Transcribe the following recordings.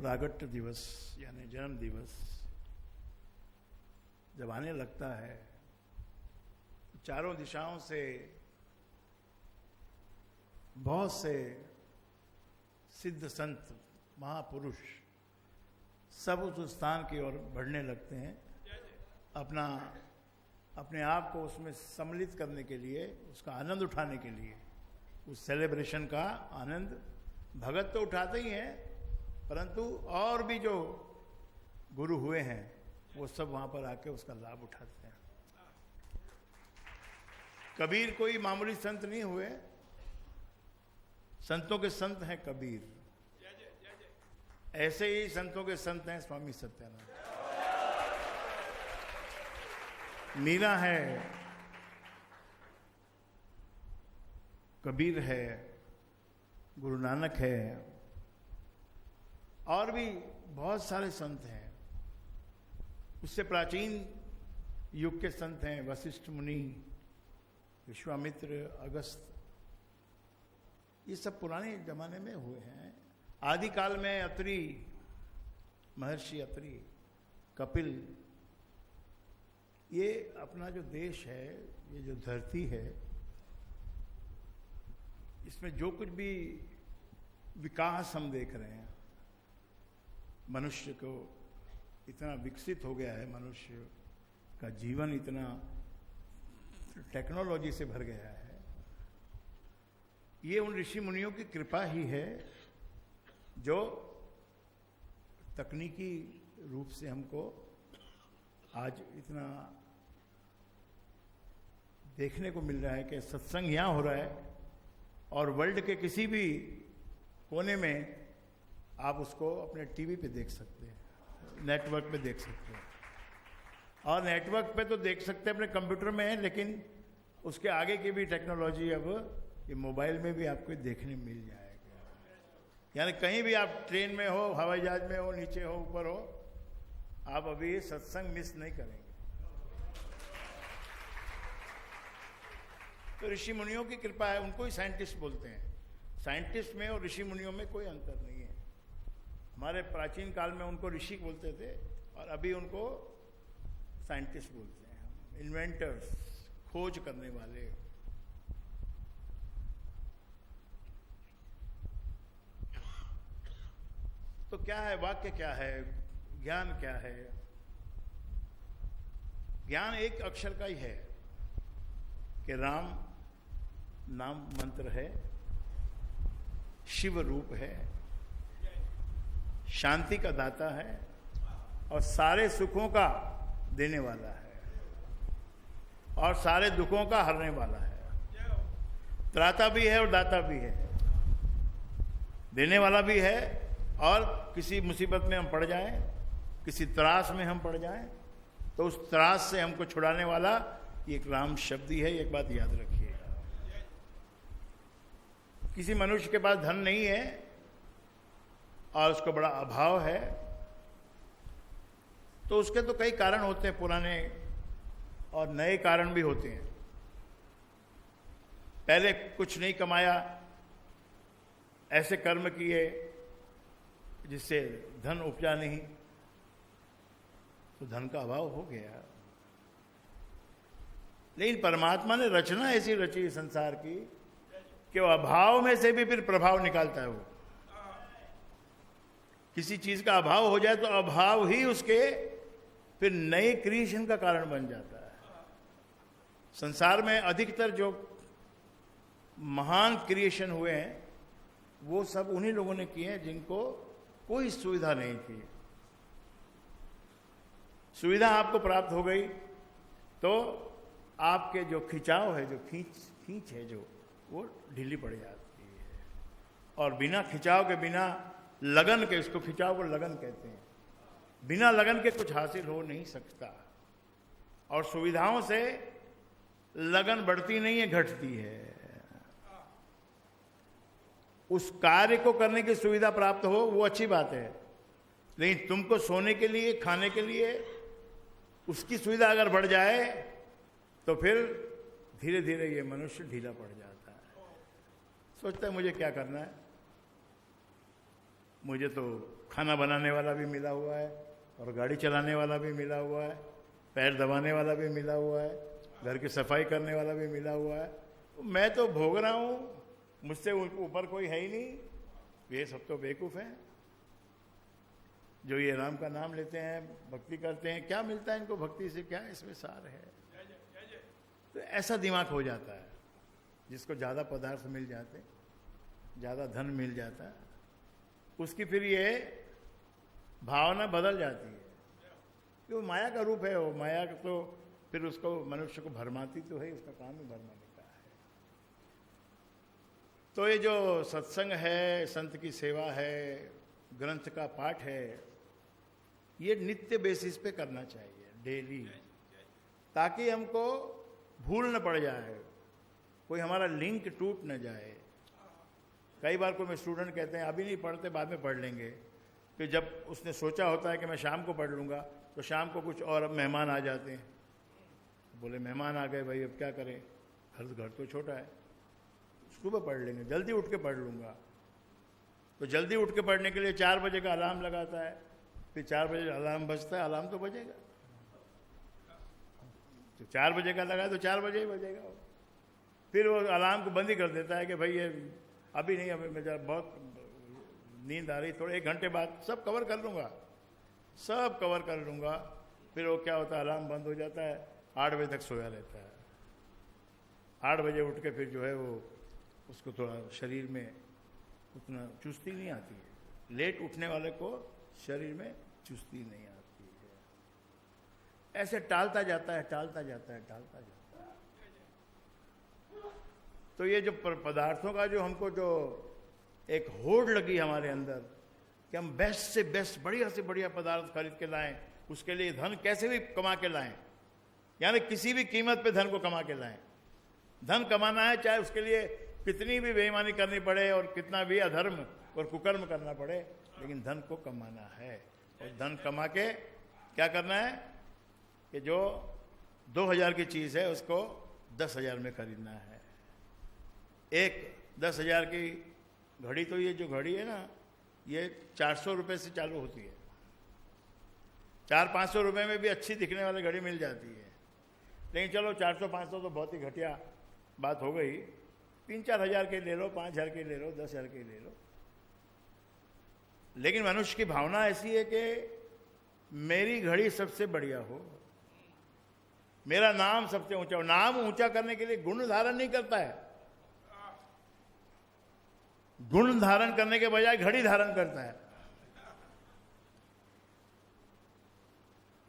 प्रागट्य दिवस यानी जन्म दिवस जब आने लगता है, चारों दिशाओं से बहुत से सिद्ध संत महापुरुष सब उस स्थान की ओर बढ़ने लगते हैं, अपने आप को उसमें सम्मिलित करने के लिए, उसका आनंद उठाने के लिए। उस सेलिब्रेशन का आनंद भगत तो उठाते ही हैं, परंतु और भी जो गुरु हुए हैं वो सब वहां पर आके उसका लाभ उठाते हैं। कबीर कोई मामूली संत नहीं हुए, संतों के संत हैं कबीर। ऐसे ही संतों के संत हैं स्वामी सत्यानंद। मीरा है, कबीर है, गुरु नानक है, और भी बहुत सारे संत हैं। उससे प्राचीन युग के संत हैं वशिष्ठ मुनि, विश्वामित्र, अगस्त। ये सब पुराने जमाने में हुए हैं। आदिकाल में अत्रि, महर्षि अत्रि, कपिल। ये अपना जो देश है, ये जो धरती है, इसमें जो कुछ भी विकास हम देख रहे हैं, मनुष्य को इतना विकसित हो गया है, मनुष्य का जीवन इतना टेक्नोलॉजी से भर गया है, ये उन ऋषि मुनियों की कृपा ही है जो तकनीकी रूप से हमको आज इतना देखने को मिल रहा है कि सत्संग यहाँ हो रहा है और वर्ल्ड के किसी भी कोने में आप उसको अपने टीवी पे देख सकते हैं, नेटवर्क पे देख सकते हैं। और नेटवर्क पे तो देख सकते हैं, अपने कंप्यूटर में है, लेकिन उसके आगे की भी टेक्नोलॉजी अब ये मोबाइल में भी आपको देखने मिल जाएगा। यानी कहीं भी आप ट्रेन में हो, हवाई जहाज में हो, नीचे हो, ऊपर हो, आप अभी सत्संग मिस नहीं करेंगे। तो ऋषि मुनियों की कृपा है, उनको ही साइंटिस्ट बोलते हैं। साइंटिस्ट में और ऋषि मुनियों में कोई अंतर नहीं है। हमारे प्राचीन काल में उनको ऋषि बोलते थे और अभी उनको साइंटिस्ट बोलते हैं। इन्वेंटर्स, खोज करने वाले। तो क्या है वाक्य, क्या है ज्ञान, क्या है ज्ञान? एक अक्षर का ही है कि राम नाम मंत्र है, शिव रूप है, शांति का दाता है और सारे सुखों का देने वाला है और सारे दुखों का हरने वाला है। त्राता भी है और दाता भी है, देने वाला भी है। और किसी मुसीबत में हम पड़ जाएं, किसी त्रास में हम पड़ जाएं, तो उस त्रास से हमको छुड़ाने वाला एक राम शब्द ही है। एक बात याद रखिए, किसी मनुष्य के पास धन नहीं है और उसको बड़ा अभाव है, तो उसके तो कई कारण होते हैं, पुराने और नए कारण भी होते हैं। पहले कुछ नहीं कमाया, ऐसे कर्म किए जिससे धन उपजा नहीं, तो धन का अभाव हो गया। लेकिन परमात्मा ने रचना ऐसी रची संसार की कि वो अभाव में से भी फिर प्रभाव निकालता है। वो किसी चीज का अभाव हो जाए तो अभाव ही उसके फिर नए क्रिएशन का कारण बन जाता है। संसार में अधिकतर जो महान क्रिएशन हुए हैं वो सब उन्हीं लोगों ने किए हैं जिनको कोई सुविधा नहीं थी। सुविधा आपको प्राप्त हो गई तो आपके जो खिंचाव है, जो खींच है, जो वो ढीली पड़ जाती है। और बिना खिंचाव के, बिना लगन के, इसको खिंचाव को लगन कहते हैं, बिना लगन के कुछ हासिल हो नहीं सकता। और सुविधाओं से लगन बढ़ती नहीं है, घटती है। उस कार्य को करने की सुविधा प्राप्त हो वो अच्छी बात है, लेकिन तुमको सोने के लिए, खाने के लिए उसकी सुविधा अगर बढ़ जाए तो फिर धीरे धीरे ये मनुष्य ढीला पड़ जाता है। सोचता है मुझे क्या करना है, मुझे तो खाना बनाने वाला भी मिला हुआ है और गाड़ी चलाने वाला भी मिला हुआ है, पैर दबाने वाला भी मिला हुआ है, घर की सफाई करने वाला भी मिला हुआ है। मैं तो भोग रहा हूँ, मुझसे ऊपर कोई है ही नहीं। ये सब तो बेवकूफ़ हैं जो ये राम का नाम लेते हैं, भक्ति करते हैं। क्या मिलता है इनको भक्ति से? क्या इसमें सार है? तो ऐसा दिमाग हो जाता है जिसको ज़्यादा पदार्थ मिल जाते, ज़्यादा धन मिल जाता है, उसकी फिर ये भावना बदल जाती है कि वो माया का रूप है। वो माया तो फिर उसको मनुष्य को भरमाती तो है, उसका काम ही भरमाने का है। तो ये जो सत्संग है, संत की सेवा है, ग्रंथ का पाठ है, ये नित्य बेसिस पे करना चाहिए, डेली, ताकि हमको भूल न पड़ जाए, कोई हमारा लिंक टूट न जाए। कई बार कोई स्टूडेंट कहते हैं अभी नहीं पढ़ते, बाद में पढ़ लेंगे। कि जब उसने सोचा होता है कि मैं शाम को पढ़ लूँगा, तो शाम को कुछ और मेहमान आ जाते हैं। बोले मेहमान आ गए भाई, अब क्या करें, घर तो छोटा है, सुबह पढ़ लेंगे, जल्दी उठ के पढ़ लूँगा। तो जल्दी उठ के पढ़ने के लिए 4 बजे का अलार्म लगाता है, फिर 4 बजे अलार्म बजता है, अलार्म तो बजेगा, तो 4 बजे का लगा तो 4 बजे ही बजेगा। फिर वो अलार्म को बंद ही कर देता है कि भाई ये अभी नहीं, अभी मुझे बहुत नींद आ रही, थोड़े 1 घंटे बाद सब कवर कर लूँगा, सब कवर कर लूँगा। फिर वो क्या होता है, अलार्म बंद हो जाता है, 8 बजे तक सोया रहता है। 8 बजे उठ के फिर जो है वो उसको थोड़ा शरीर में उतना चुस्ती नहीं आती है। लेट उठने वाले को शरीर में चुस्ती नहीं आती है। ऐसे टालता जाता है, टालता जाता है, टालता जाता है। तो ये जो पदार्थों का जो हमको जो एक होड़ लगी हमारे अंदर कि हम बेस्ट से बेस्ट, बढ़िया से बढ़िया पदार्थ खरीद के लाएं, उसके लिए धन कैसे भी कमा के लाएं, यानी किसी भी कीमत पे धन को कमा के लाएं। धन कमाना है, चाहे उसके लिए कितनी भी बेईमानी करनी पड़े और कितना भी अधर्म और कुकर्म करना पड़े, लेकिन धन को कमाना है। और धन कमा के क्या करना है कि जो 2000 की चीज़ है उसको 10,000 में खरीदना है। एक 10,000 की घड़ी, तो ये जो घड़ी है ना, ये 400 रुपये से चालू होती है। 400-500 रुपये में भी अच्छी दिखने वाली घड़ी मिल जाती है। लेकिन चलो 400-500 तो बहुत ही घटिया बात हो गई। 3-4 हज़ार के ले लो, 5 हज़ार के ले लो, 10 हज़ार के ले लो। लेकिन मनुष्य की भावना ऐसी है कि मेरी घड़ी सबसे बढ़िया हो, मेरा नाम सबसे ऊंचा हो। नाम ऊंचा करने के लिए गुण धारण नहीं करता है, गुण धारण करने के बजाय घड़ी धारण करता है।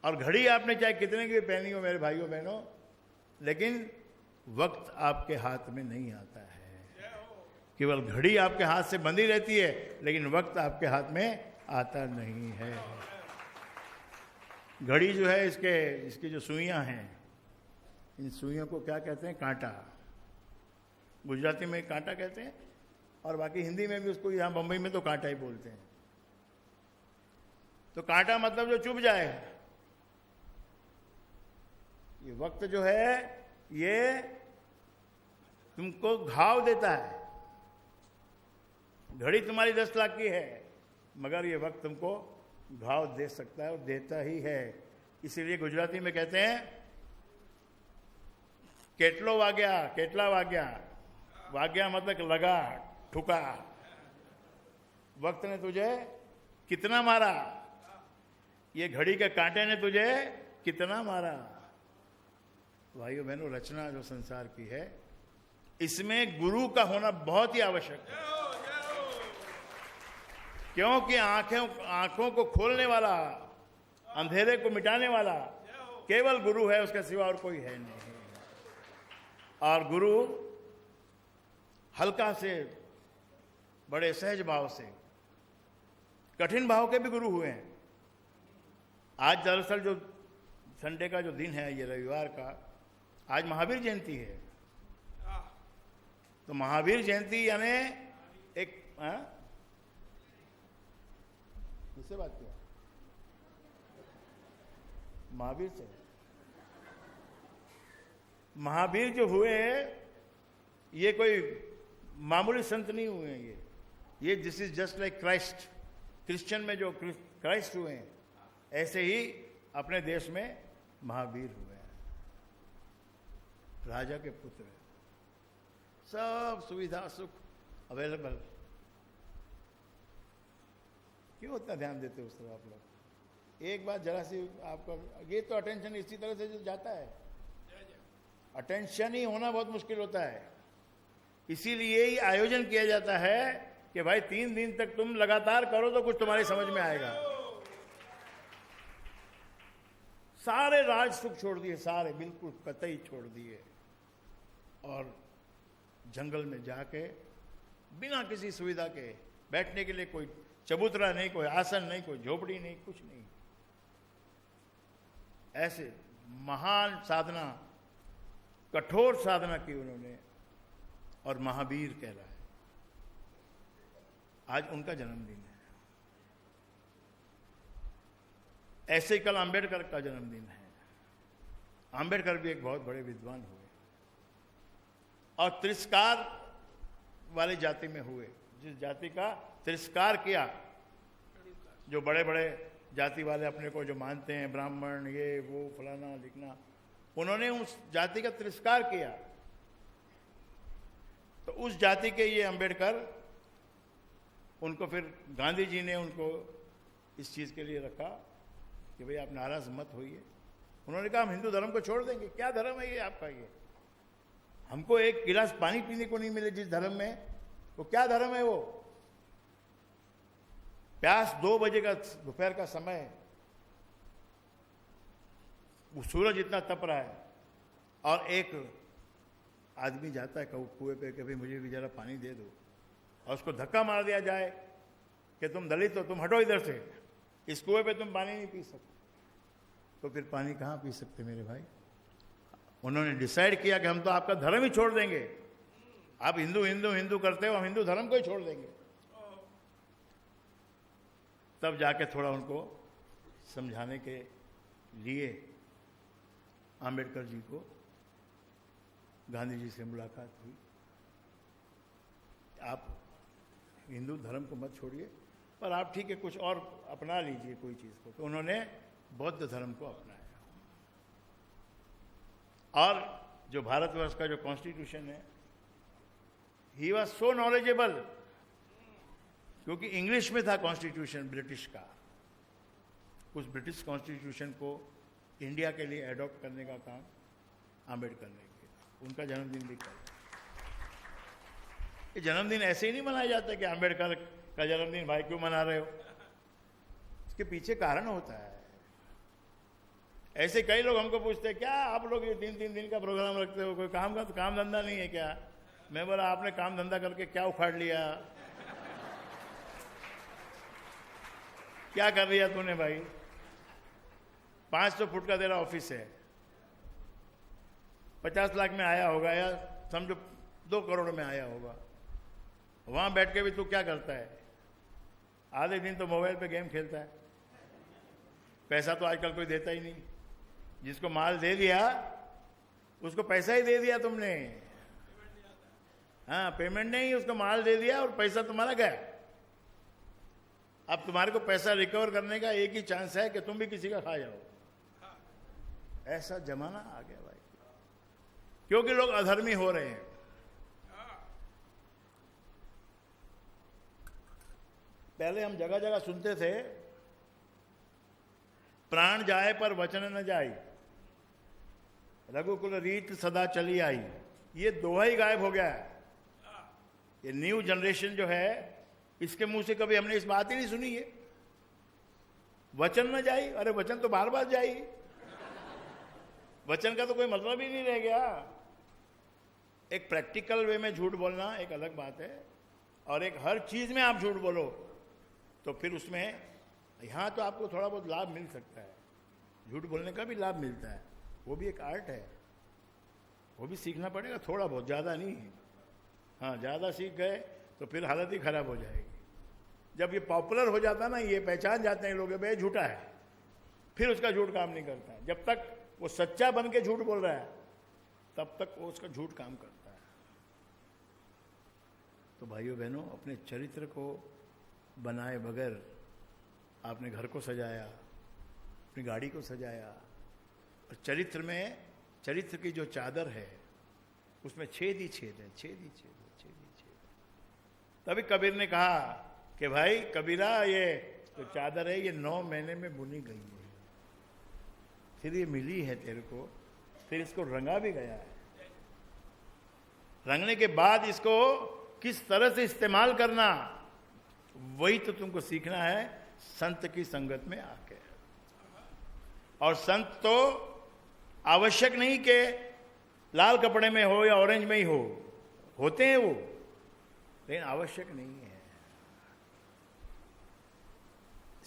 और घड़ी आपने चाहे कितने की भी पहनी हो मेरे भाइयों बहनों, लेकिन वक्त आपके हाथ में नहीं आता है। केवल घड़ी आपके हाथ से बंधी रहती है, लेकिन वक्त आपके हाथ में आता नहीं है। घड़ी जो है, इसकी जो सुइयां हैं, इन सुइयों को क्या कहते हैं? कांटा। गुजराती में कांटा कहते हैं और बाकी हिंदी में भी उसको, यहाँ बंबई में तो कांटा ही बोलते हैं। तो कांटा मतलब जो चुभ जाए। ये वक्त जो है ये तुमको घाव देता है। घड़ी तुम्हारी 10 लाख की है, मगर ये वक्त तुमको घाव दे सकता है और देता ही है। इसीलिए गुजराती में कहते हैं केटलो वाग्या, केटला वाग्या। वाग्या मतलब लगा, ठुका। वक्त ने तुझे कितना मारा, ये घड़ी के कांटे ने तुझे कितना मारा। भाइयों बहनों, रचना जो संसार की है, इसमें गुरु का होना बहुत ही आवश्यक है। क्योंकि आंखों को खोलने वाला, अंधेरे को मिटाने वाला केवल गुरु है, उसके सिवा और कोई है नहीं। और गुरु हल्का से, बड़े सहज भाव से, कठिन भाव के भी गुरु हुए हैं। आज दरअसल जो संडे का जो दिन है, ये रविवार का, आज महावीर जयंती है। तो महावीर जयंती यानी एक किससे बात किया? महावीर से। महावीर जो हुए ये कोई मामूली संत नहीं हुए हैं। ये this is just like Christ. Christian में जो क्राइस्ट हुए हैं, ऐसे ही अपने देश में महावीर हुए हैं, राजा के पुत्र हैं, सब सुविधा सुख अवेलेबल। क्यों उतना ध्यान देते हो उस तरह आप लोग? एक बात जरा सी आपका, ये तो अटेंशन इसी तरह से जो जाता है, अटेंशन ही होना बहुत मुश्किल होता है। इसीलिए ही आयोजन किया जाता है कि भाई 3 दिन तक तुम लगातार करो तो कुछ तुम्हारी समझ में आएगा। सारे राज सुख छोड़ दिए, सारे बिल्कुल कतई छोड़ दिए, और जंगल में जाके बिना किसी सुविधा के, बैठने के लिए कोई चबूतरा नहीं, कोई आसन नहीं, कोई झोपड़ी नहीं, कुछ नहीं, ऐसे महान साधना, कठोर साधना की उन्होंने, और महावीर कहलाए। आज उनका जन्मदिन है। ऐसे ही कल अंबेडकर का जन्मदिन है। अंबेडकर भी एक बहुत बड़े विद्वान हुए और तिरस्कार वाली जाति में हुए, जिस जाति का तिरस्कार किया, जो बड़े बड़े जाति वाले अपने को जो मानते हैं, ब्राह्मण, ये वो फलाना लिखना, उन्होंने उस जाति का तिरस्कार किया। तो उस जाति के ये अंबेडकर, उनको फिर गांधी जी ने उनको इस चीज़ के लिए रखा कि भाई आप नाराज मत होइए। उन्होंने कहा हम हिंदू धर्म को छोड़ देंगे। क्या धर्म है ये आपका? ये हमको एक गिलास पानी पीने को नहीं मिले जिस धर्म में, वो क्या धर्म है वो? प्यास 2 बजे का दोपहर का समय, वो सूरज इतना तप रहा है, और एक आदमी जाता है कुएं पे कि भाई मुझे भी जरा पानी दे दो, और उसको धक्का मार दिया जाए कि तुम दलित हो, तुम हटो इधर से, इस कुएं पे तुम पानी नहीं पी सकते। तो फिर पानी कहाँ पी सकते मेरे भाई? उन्होंने डिसाइड किया कि हम तो आपका धर्म ही छोड़ देंगे। आप हिंदू हिंदू हिंदू करते हो, हम हिंदू धर्म को ही छोड़ देंगे। तब जाके थोड़ा उनको समझाने के लिए आंबेडकर जी को गांधी जी से मुलाकात हुई। आप हिंदू धर्म को मत छोड़िए, पर आप ठीक है कुछ और अपना लीजिए कोई चीज़ को। तो उन्होंने बौद्ध धर्म को अपनाया, और जो भारतवर्ष का जो कॉन्स्टिट्यूशन है, ही वॉज सो नॉलेजेबल, क्योंकि इंग्लिश में था कॉन्स्टिट्यूशन ब्रिटिश का। उस ब्रिटिश कॉन्स्टिट्यूशन को इंडिया के लिए एडॉप्ट करने का काम आंबेडकर ने किया। उनका जन्मदिन भी कल। ये जन्मदिन ऐसे ही नहीं मनाया जाता कि आंबेडकर का जन्मदिन भाई क्यों मना रहे हो, इसके पीछे कारण होता है। ऐसे कई लोग हमको पूछते हैं क्या आप लोग ये 3-3 दिन का प्रोग्राम रखते हो, कोई काम का तो काम धंधा नहीं है क्या? मैं बोला आपने काम धंधा करके क्या उखाड़ लिया, क्या कर लिया तूने भाई? 500 फुट का तेरा ऑफिस है, 50 लाख में आया होगा, या समझो 2 करोड़ में आया होगा। वहां बैठ के भी तू क्या करता है? आधे दिन तो मोबाइल पे गेम खेलता है। पैसा तो आजकल कोई देता ही नहीं। जिसको माल दे दिया उसको पैसा ही दे दिया तुमने। हाँ, पेमेंट नहीं, उसको माल दे दिया और पैसा तुम्हारा गया। अब तुम्हारे को पैसा रिकवर करने का एक ही चांस है कि तुम भी किसी का खा जाओ। ऐसा जमाना आ गया भाई, क्योंकि लोग अधर्मी हो रहे हैं। पहले हम जगह जगह सुनते थे, प्राण जाए पर वचन न जाए, रघुकुल रीत सदा चली आई। ये दोहा ही गायब हो गया है। ये न्यू जनरेशन जो है, इसके मुंह से कभी हमने इस बात ही नहीं सुनी है, वचन न जाई। अरे वचन तो बार बार जाई, वचन का तो कोई मतलब ही नहीं रह गया। एक प्रैक्टिकल वे में झूठ बोलना एक अलग बात है, और एक हर चीज में आप झूठ बोलो तो फिर उसमें यहां तो आपको थोड़ा बहुत लाभ मिल सकता है, झूठ बोलने का भी लाभ मिलता है, वो भी एक आर्ट है, वो भी सीखना पड़ेगा थोड़ा बहुत, ज़्यादा नहीं। हाँ, ज़्यादा सीख गए तो फिर हालत ही खराब हो जाएगी। जब ये पॉपुलर हो जाता ना, ये पहचान जाते हैं लोग भाई झूठा है, फिर उसका झूठ काम नहीं करता है। जब तक वो सच्चा बन के झूठ बोल रहा है तब तक वो उसका झूठ काम करता है। तो भाइयों बहनों, अपने चरित्र को बनाए बगैर आपने घर को सजाया, अपनी गाड़ी को सजाया, और चरित्र में, चरित्र की जो चादर है उसमें छेद ही छेद है, छेद ही छेद है, छेद ही छेद है। तभी कबीर ने कहा कि भाई कबीरा, ये जो चादर है ये 9 महीने में बुनी गई है, फिर ये मिली है तेरे को, फिर इसको रंगा भी गया है। रंगने के बाद इसको किस तरह से इस्तेमाल करना, वही तो तुमको सीखना है संत की संगत में आके। और संत तो आवश्यक नहीं कि लाल कपड़े में हो या ऑरेंज में ही हो, होते हैं वो, लेकिन आवश्यक नहीं है।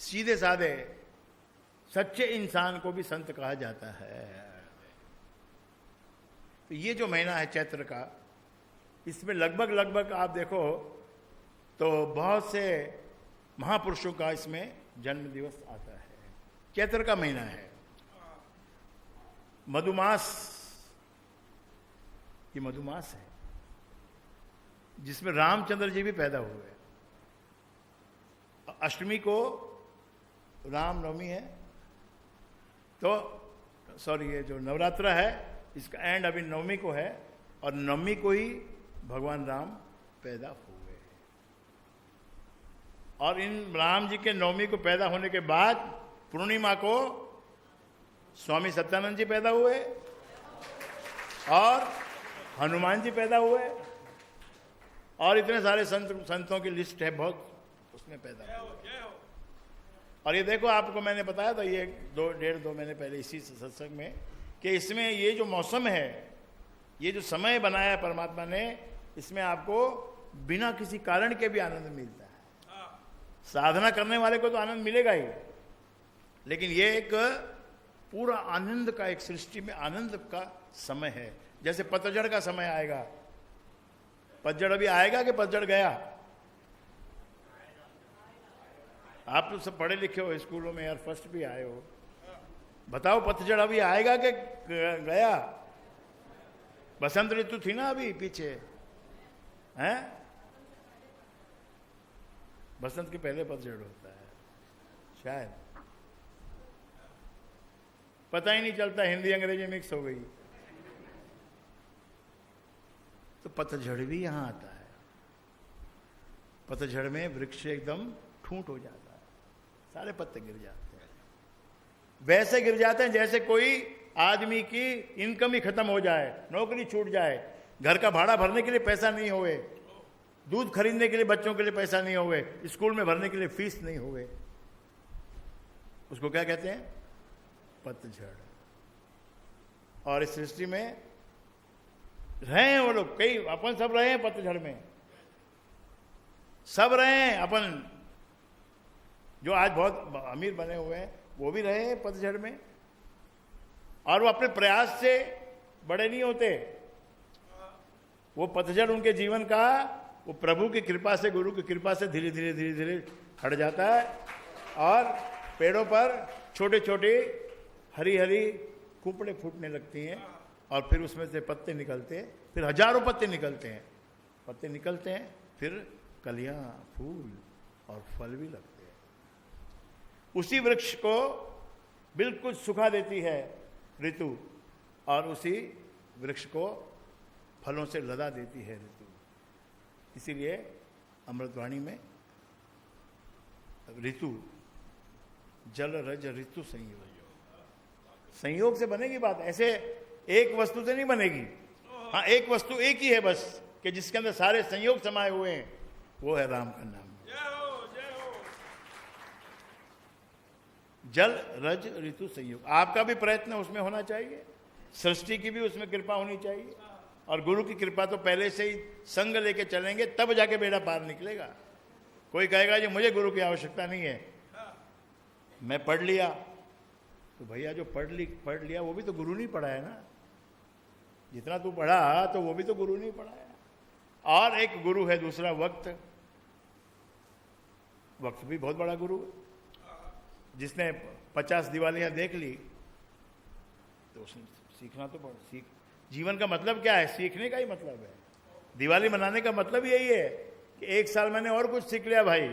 सीधे साधे सच्चे इंसान को भी संत कहा जाता है। तो ये जो महीना है चैत्र का, इसमें लगभग आप देखो तो बहुत से महापुरुषों का इसमें जन्म दिवस आता है। चैत्र का महीना है, मधुमास, ये मधुमास है जिसमें रामचंद्र जी भी पैदा हुए। अष्टमी को रामनवमी है, तो सॉरी ये जो नवरात्रा है इसका एंड अभी नवमी को है, और नवमी को ही भगवान राम पैदा हुए। और इन राम जी के नवमी को पैदा होने के बाद पूर्णिमा को स्वामी सत्यानंद जी पैदा हुए और हनुमान जी पैदा हुए, और इतने सारे संतों की लिस्ट है बहुत, उसमें पैदा हुए। और ये देखो, आपको मैंने बताया था ये 1.5-2 महीने पहले इसी सत्संग में कि इसमें ये जो मौसम है, ये जो समय बनाया है परमात्मा ने, इसमें आपको बिना किसी कारण के भी आनंद मिलता है। साधना करने वाले को तो आनंद मिलेगा ही, लेकिन ये एक पूरा आनंद का, एक सृष्टि में आनंद का समय है। जैसे पतझड़ का समय आएगा, पतझड़ अभी आएगा कि पतझड़ गया? आप तो सब पढ़े लिखे हो, स्कूलों में यार फर्स्ट भी आए हो, बताओ पतझड़ अभी आएगा कि गया? बसंत ऋतु थी ना अभी पीछे, हैं? बसंत के पहले पतझड़ होता है शायद, पता ही नहीं चलता, हिंदी अंग्रेजी मिक्स हो गई। तो पतझड़ भी यहां आता है। पतझड़ में वृक्ष एकदम ठूंठ हो जाता है, सारे पत्ते गिर जाते हैं। वैसे गिर जाते हैं जैसे कोई आदमी की इनकम ही खत्म हो जाए, नौकरी छूट जाए, घर का भाड़ा भरने के लिए पैसा नहीं होवे, दूध खरीदने के लिए बच्चों के लिए पैसा नहीं होवे, स्कूल में भरने के लिए फीस नहीं होवे, उसको क्या कहते हैं? पतझड़। और इस सृष्टि में रहे हैं वो लोग, कई अपन सब रहे हैं पतझड़ में, सब रहे हैं। अपन जो आज बहुत अमीर बने हुए हैं वो भी रहे हैं पतझड़ में, और वो अपने प्रयास से बड़े नहीं होते। वो पतझड़ उनके जीवन का, वो प्रभु की कृपा से, गुरु की कृपा से धीरे धीरे धीरे धीरे हट जाता है, और पेड़ों पर छोटे छोटे हरी हरी कुपड़े फूटने लगती हैं, और फिर उसमें से पत्ते निकलते हैं, फिर हजारों पत्ते निकलते हैं, पत्ते निकलते हैं, फिर कलियां, फूल और फल भी लगते हैं। उसी वृक्ष को बिल्कुल सुखा देती है ऋतु, और उसी वृक्ष को फलों से लदा देती है ऋतु। इसीलिए अमृतवाणी में ऋतु, जल रज ऋतु संयोग, संयोग से बनेगी बात, ऐसे एक वस्तु से नहीं बनेगी। हाँ, एक वस्तु एक ही है बस, कि जिसके अंदर सारे संयोग समाये हुए हैं, वो है राम का नाम। जल रज ऋतु संयोग। आपका भी प्रयत्न उसमें होना चाहिए, सृष्टि की भी उसमें कृपा होनी चाहिए, और गुरु की कृपा तो पहले से ही संग लेके चलेंगे तब जाके बेड़ा पार निकलेगा। कोई कहेगा जी मुझे गुरु की आवश्यकता नहीं है, मैं पढ़ लिया, तो भैया जो पढ़ लिया वो भी तो गुरु नहीं पढ़ाया ना। जितना तू पढ़ा तो वो भी तो गुरु नहीं पढ़ाया। और एक गुरु है दूसरा, वक्त। वक्त भी बहुत बड़ा गुरु है। जिसने 50 दिवालियां देख ली तो उसने सीखना तो सीख। जीवन का मतलब क्या है? सीखने का ही मतलब है। दिवाली मनाने का मतलब यही है कि एक साल मैंने और कुछ सीख लिया भाई,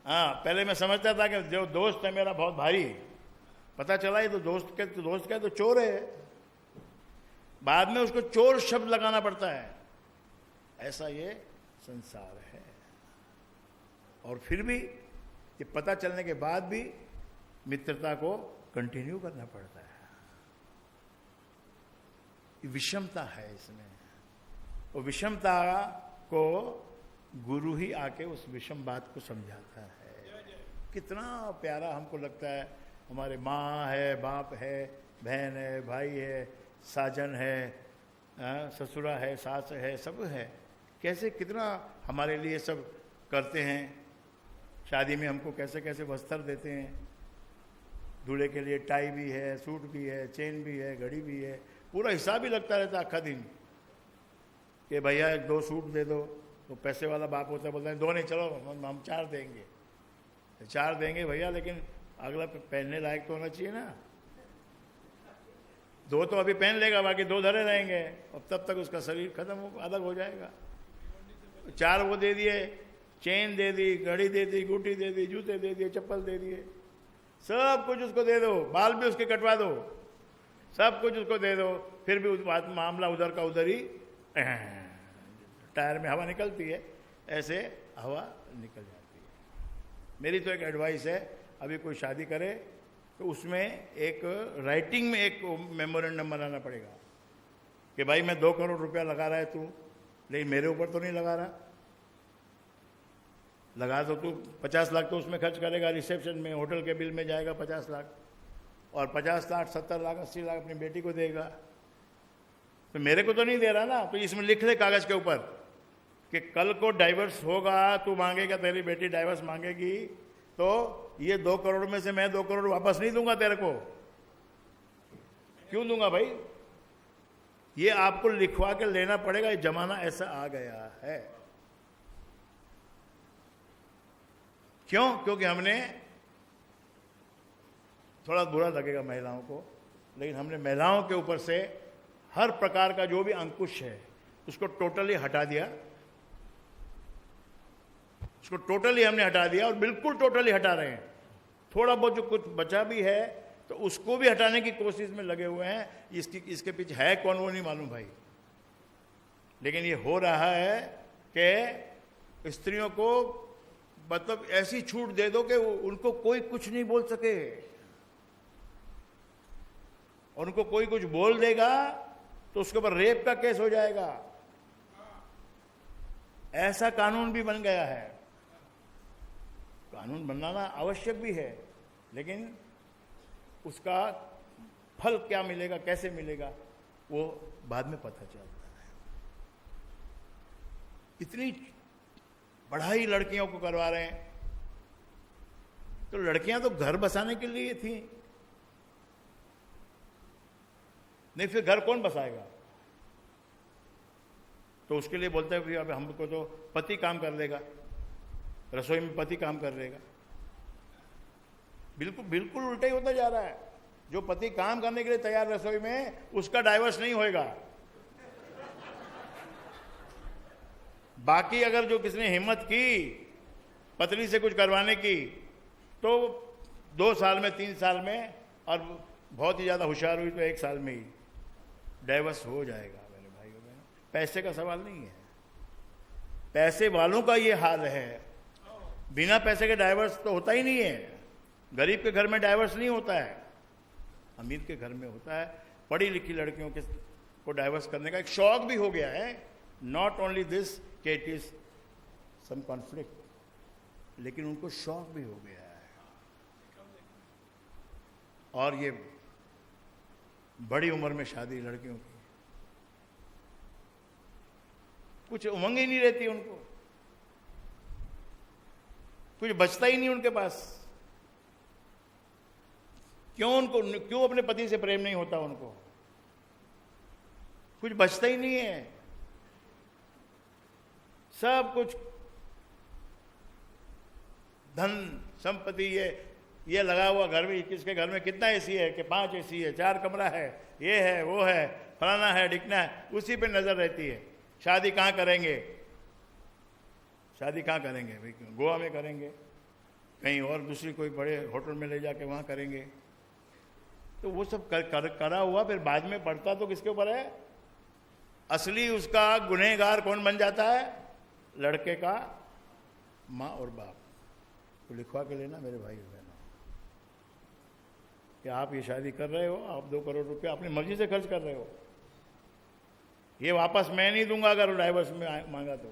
हाँ, पहले मैं समझता था कि जो दोस्त है मेरा बहुत भारी, पता चला ये तो दोस्त का तो चोर है। बाद में उसको चोर शब्द लगाना पड़ता है। ऐसा ये संसार है। और फिर भी ये पता चलने के बाद भी मित्रता को कंटिन्यू करना पड़ता है। विषमता है इसमें, और विषमता को गुरु ही आके उस विषम बात को समझाता है। कितना प्यारा हमको लगता है, हमारे माँ है, बाप है, बहन है, भाई है, साजन है, ससुरा है, सास है, सब है। कैसे कितना हमारे लिए सब करते हैं। शादी में हमको कैसे कैसे वस्त्र देते हैं। दूल्हे के लिए टाई भी है, सूट भी है, चेन भी है, घड़ी भी है, पूरा हिसाब ही लगता रहता आखा दिन कि भैया 2 सूट दे दो। तो पैसे वाला बाप होता है, बोलता है 2 नहीं, चलो हम 4 देंगे। 4 देंगे भैया, लेकिन अगला पहनने लायक तो होना चाहिए ना। 2 तो अभी पहन लेगा, बाकी 2 धरे रहेंगे, और तब तक उसका शरीर खत्म अलग हो जाएगा। 4 वो दे दिए, चेन दे दी, घड़ी दे दी, गुटी दे दी, जूते दे दिए, चप्पल दे दिए, सब कुछ उसको दे दो, बाल भी उसके कटवा दो, सब कुछ उसको दे दो। फिर भी उस बात मामला उधर का उधर ही, टायर में हवा निकलती है, ऐसे हवा निकल जाती है। मेरी तो एक एडवाइस है, अभी कोई शादी करे तो उसमें एक राइटिंग में एक मेमोरेंडम बनाना पड़ेगा कि भाई मैं 2 करोड़ रुपया लगा रहा है तू, लेकिन मेरे ऊपर तो नहीं लगा रहा। लगा तो तू 50 लाख तो उसमें खर्च करेगा, रिसेप्शन में, होटल के बिल में जाएगा 50 लाख, और 50 लाख 70 लाख 80 लाख अपनी बेटी को देगा, तो मेरे को तो नहीं दे रहा ना। तो इसमें लिख ले कागज के ऊपर कि कल को डाइवर्स होगा, तू मांगेगा, तेरी बेटी डाइवर्स मांगेगी, तो ये 2 करोड़ में से मैं 2 करोड़ वापस नहीं दूंगा तेरे को। क्यों दूंगा भाई? ये आपको लिखवा के लेना पड़ेगा। ये जमाना ऐसा आ गया है। क्यों? क्योंकि हमने, थोड़ा बुरा लगेगा महिलाओं को, लेकिन हमने महिलाओं के ऊपर से हर प्रकार का जो भी अंकुश है उसको टोटली हटा दिया। उसको टोटली हमने हटा दिया, और बिल्कुल टोटली हटा रहे हैं। थोड़ा बहुत जो कुछ बचा भी है तो उसको भी हटाने की कोशिश में लगे हुए हैं। इसके पीछे है कौन वो नहीं मालूम भाई, लेकिन ये हो रहा है कि स्त्रियों को मतलब ऐसी छूट दे दो कि उनको कोई कुछ नहीं बोल सके, और उनको कोई कुछ बोल देगा तो उसके ऊपर रेप का केस हो जाएगा। ऐसा कानून भी बन गया है। कानून बनाना आवश्यक भी है, लेकिन उसका फल क्या मिलेगा, कैसे मिलेगा, वो बाद में पता चलता है। इतनी पढ़ाई लड़कियों को करवा रहे हैं, तो लड़कियां तो घर बसाने के लिए थी, नहीं फिर घर कौन बसाएगा? तो उसके लिए बोलते हैं अब हमको तो पति काम कर लेगा, रसोई में पति काम कर लेगा। बिल्कुल बिल्कुल उल्टा ही होता जा रहा है। जो पति काम करने के लिए तैयार रसोई में, उसका डाइवर्स नहीं होएगा। बाकी अगर जो किसने हिम्मत की पत्नी से कुछ करवाने की, तो 2 साल में, 3 साल में, और बहुत ही ज्यादा होशियार हुई तो 1 साल में ही डाइवर्स हो जाएगा। मेरे भाइयों बहनों, पैसे का सवाल नहीं है। पैसे वालों का ये हाल है। बिना पैसे के डाइवर्स तो होता ही नहीं है। गरीब के घर में डाइवर्स नहीं होता है, अमीर के घर में होता है। पढ़ी लिखी लड़कियों के को डाइवर्स करने का एक शौक भी हो गया है। नॉट ओनली दिस कि इट इज सम कॉन्फ्लिक्ट, लेकिन उनको शौक भी हो गया है। और ये बड़ी उम्र में शादी लड़कियों की, कुछ उमंग ही नहीं रहती उनको, कुछ बचता ही नहीं उनके पास। क्यों अपने पति से प्रेम नहीं होता उनको? कुछ बचता ही नहीं है। सब कुछ धन संपत्ति, ये लगा हुआ घर में। किसके घर में कितना एसी है कि 5 एसी है, 4 कमरा है, ये है, वो है, फलाना है, ढिकना है, उसी पे नजर रहती है। शादी कहाँ करेंगे? शादी कहाँ करेंगे भाई? गोवा में करेंगे, कहीं और दूसरी कोई बड़े होटल में ले जाके वहाँ करेंगे। तो वो सब करा हुआ फिर बाद में पड़ता तो किसके ऊपर है? असली उसका गुनहगार कौन बन जाता है? लड़के का माँ और बाप। तो लिखवा के लेना मेरे भाई बहनों कि आप ये शादी कर रहे हो, आप 2 करोड़ रुपया अपनी मर्जी से खर्च कर रहे हो, ये वापस मैं नहीं दूंगा अगर डाइवर्स में मांगा तो।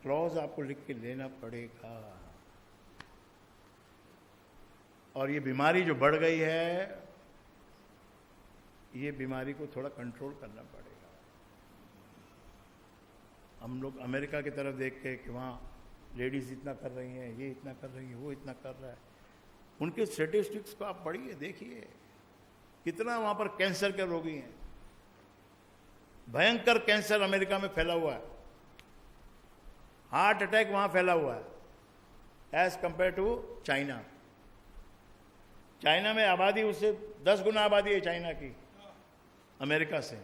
क्लॉज आपको लिख के लेना पड़ेगा। और ये बीमारी जो बढ़ गई है, ये बीमारी को थोड़ा कंट्रोल करना पड़ेगा। हम लोग अमेरिका की तरफ देख के कि वहाँ लेडीज इतना कर रही हैं, ये इतना कर रही है, वो इतना कर रहा है, उनके स्टेटिस्टिक्स को आप पढ़िए, देखिए कितना वहाँ पर कैंसर के रोगी हैं। भयंकर कैंसर अमेरिका में फैला हुआ है, हार्ट अटैक वहाँ फैला हुआ है as compare to China. China में आबादी उससे 10 गुना आबादी है चाइना की, अमेरिका से।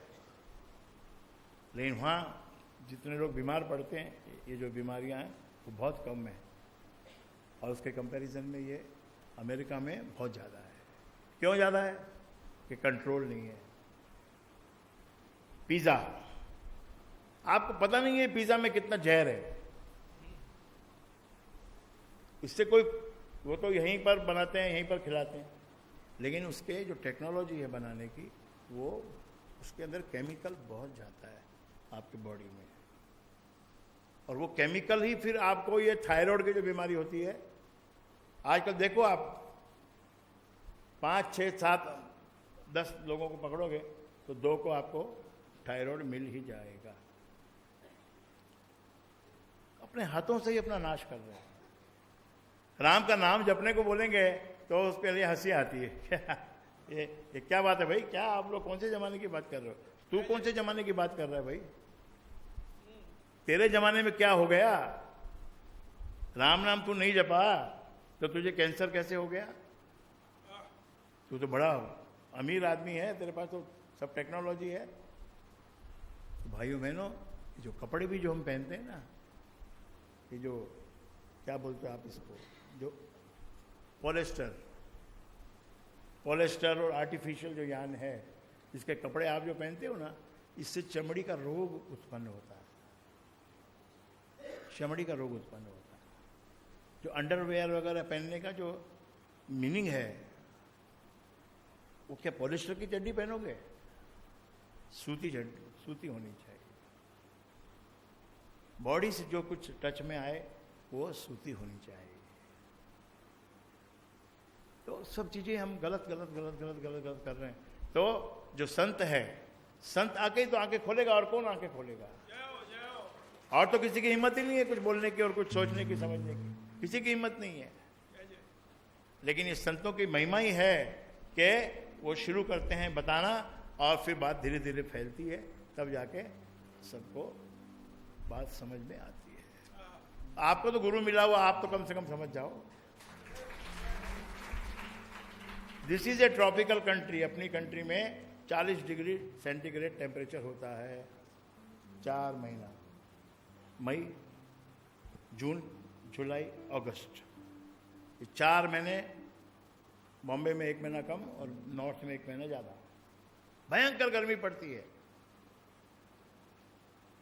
लेकिन वहाँ जितने लोग बीमार पड़ते हैं, ये जो बीमारियां हैं वो बहुत कम है, और उसके कंपैरिजन में ये अमेरिका में बहुत ज़्यादा है। क्यों ज़्यादा है? कि कंट्रोल नहीं है। पिज़्ज़ा, आपको पता नहीं है पिज़्ज़ा में कितना जहर है। इससे कोई, वो तो यहीं पर बनाते हैं, यहीं पर खिलाते हैं, लेकिन उसके जो टेक्नोलॉजी है बनाने की, वो उसके अंदर केमिकल बहुत जाता है आपकी बॉडी में, और वो केमिकल ही फिर आपको ये थायराइड की जो बीमारी होती है, आजकल देखो आप 5, 6, 7, 10 लोगों को पकड़ोगे तो 2 को आपको थायराइड मिल ही जाएगा। अपने हाथों से ही अपना नाश कर रहे हैं। राम का नाम जपने को बोलेंगे तो उसके लिए हंसी आती है। ये क्या बात है भाई? क्या आप लोग कौन से जमाने की बात कर रहे हो? तू कौन से जमाने की बात कर रहा है भाई? तेरे जमाने में क्या हो गया? राम नाम तू नहीं जपा तो तुझे कैंसर कैसे हो गया? तू तो बड़ा अमीर आदमी है, तेरे पास तो सब टेक्नोलॉजी है। तो भाइयों बहनों, जो कपड़े भी जो हम पहनते हैं ना, ये जो क्या बोलते हैं आप इसको, जो पॉलिस्टर और आर्टिफिशियल जो यान है, इसके कपड़े आप जो पहनते हो ना, इससे चमड़ी का रोग उत्पन्न होता है। चमड़ी का रोग उत्पन्न होता है। जो अंडरवेयर वगैरह पहनने का जो मीनिंग है, वो क्या पॉलिस्टर की चड्डी पहनोगे? सूती चड्डी, सूती होनी चाहिए। बॉडी से जो कुछ टच में आए वो सूती होनी चाहिए। तो सब चीजें हम गलत कर रहे हैं। तो जो संत है, संत आके ही तो आंखें खोलेगा, और कौन आंखें खोलेगा? और तो किसी की हिम्मत ही नहीं है कुछ बोलने की और कुछ सोचने की, समझने की, किसी की हिम्मत नहीं है। लेकिन ये संतों की महिमा ही है कि वो शुरू करते हैं बताना, और फिर बात धीरे धीरे फैलती है, तब जाके सबको बात समझ में आती है। आपको तो गुरु मिला हुआ, आप तो कम से कम समझ जाओ। This is a tropical country. अपनी कंट्री में 40 डिग्री सेंटीग्रेड टेम्परेचर होता है 4 महीना, मई, जून, जुलाई, अगस्त। ये 4 महीने बॉम्बे में 1 महीना कम और नॉर्थ में 1 महीना ज़्यादा। भयंकर गर्मी पड़ती है,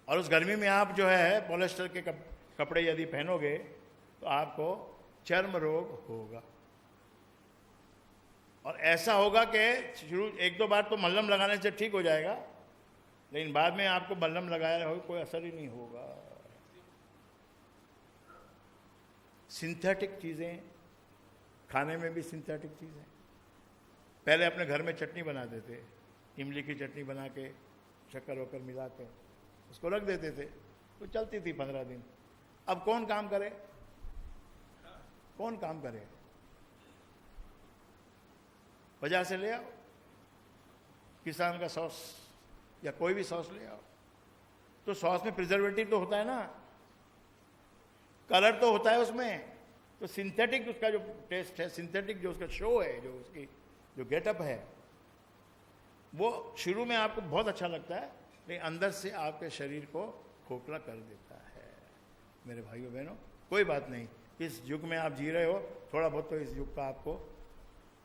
और उस गर्मी में आप जो है पॉलिस्टर के कपड़े यदि पहनोगे तो आपको चर्म रोग होगा। और ऐसा होगा कि शुरू 1-2 बार तो मल्हम लगाने से ठीक हो जाएगा, लेकिन बाद में आपको मल्हम लगाया हो कोई असर ही नहीं होगा। सिंथेटिक चीज़ें, खाने में भी सिंथेटिक चीज़ें। पहले अपने घर में चटनी बनाते थे, इमली की चटनी बना के शक्कर वक्कर मिला के उसको रख देते थे, तो चलती थी 15 दिन। अब कौन काम करे? कौन काम करे? बाजार से ले आओ, किसान का सॉस या कोई भी सॉस ले आओ। तो सॉस में प्रिजर्वेटिव तो होता है ना, कलर तो होता है उसमें। तो सिंथेटिक उसका जो टेस्ट है, सिंथेटिक जो उसका शो है, जो उसकी जो गेटअप है, वो शुरू में आपको बहुत अच्छा लगता है, लेकिन अंदर से आपके शरीर को खोखला कर देता है। मेरे भाइयों बहनों, कोई बात नहीं, इस युग में आप जी रहे हो, थोड़ा बहुत तो इस युग का आपको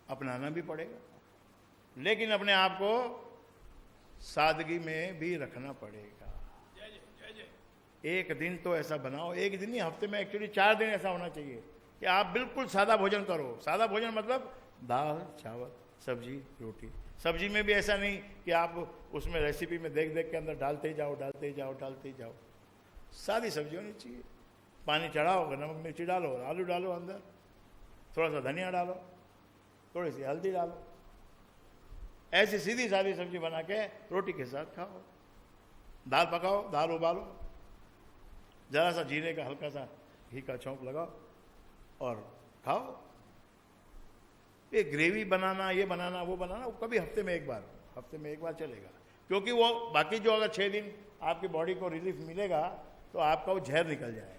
अपनाना भी पड़ेगा, लेकिन अपने आप को सादगी में भी रखना पड़ेगा। एक दिन तो ऐसा बनाओ, एक दिन नहीं, हफ्ते में एक्चुअली 4 दिन ऐसा होना चाहिए कि आप बिल्कुल सादा भोजन करो। सादा भोजन मतलब दाल चावल सब्जी रोटी। सब्जी में भी ऐसा नहीं कि आप उसमें रेसिपी में देख देख के अंदर डालते ही जाओ डालते ही जाओ डालते ही जाओ। सादी सब्जी होनी चाहिए। पानी चढ़ाओ, नमक मिर्ची डालो, आलू डालो अंदर, थोड़ा सा धनिया डालो, थोड़ी सी हल्दी डालो, ऐसी सीधी सादी सब्जी बना के रोटी के साथ खाओ। दाल पकाओ, दाल उबालो, जरा सा जीरे का हल्का सा घी का छौंक लगाओ और खाओ। ये ग्रेवी बनाना, ये बनाना, वो बनाना, वो कभी हफ्ते में एक बार चलेगा, क्योंकि वो बाकी जो अगर 6 दिन आपकी बॉडी को रिलीफ मिलेगा तो आपका वो जहर निकल जाएगा।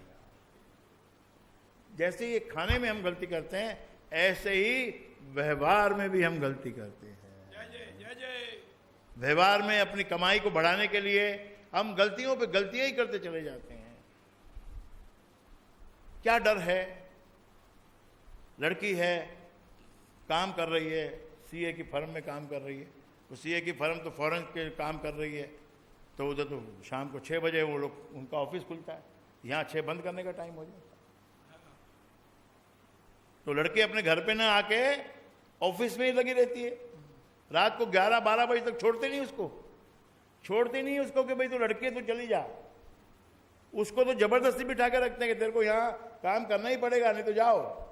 जैसे ही खाने में हम गलती करते हैं, ऐसे ही व्यवहार में भी हम गलती करते हैं। व्यवहार में अपनी कमाई को बढ़ाने के लिए हम गलतियों पे गलतियां ही करते चले जाते हैं। क्या डर है? लड़की है, काम कर रही है, सीए की फर्म में काम कर रही है, तो सीए की फर्म तो फॉरेन के काम कर रही है, तो उधर तो शाम को 6 बजे वो लोग, उनका ऑफिस खुलता है, यहाँ 6 बंद करने का टाइम हो जाता है। तो लड़के अपने घर पे ना आके ऑफिस में ही लगी रहती है, रात को 11-12 बजे तक छोड़ते नहीं उसको कि भाई तू लड़की है, तू चली जा। उसको तो जबरदस्ती बिठा के रखते हैं कि तेरे को यहाँ काम करना ही पड़ेगा, नहीं तो जाओ।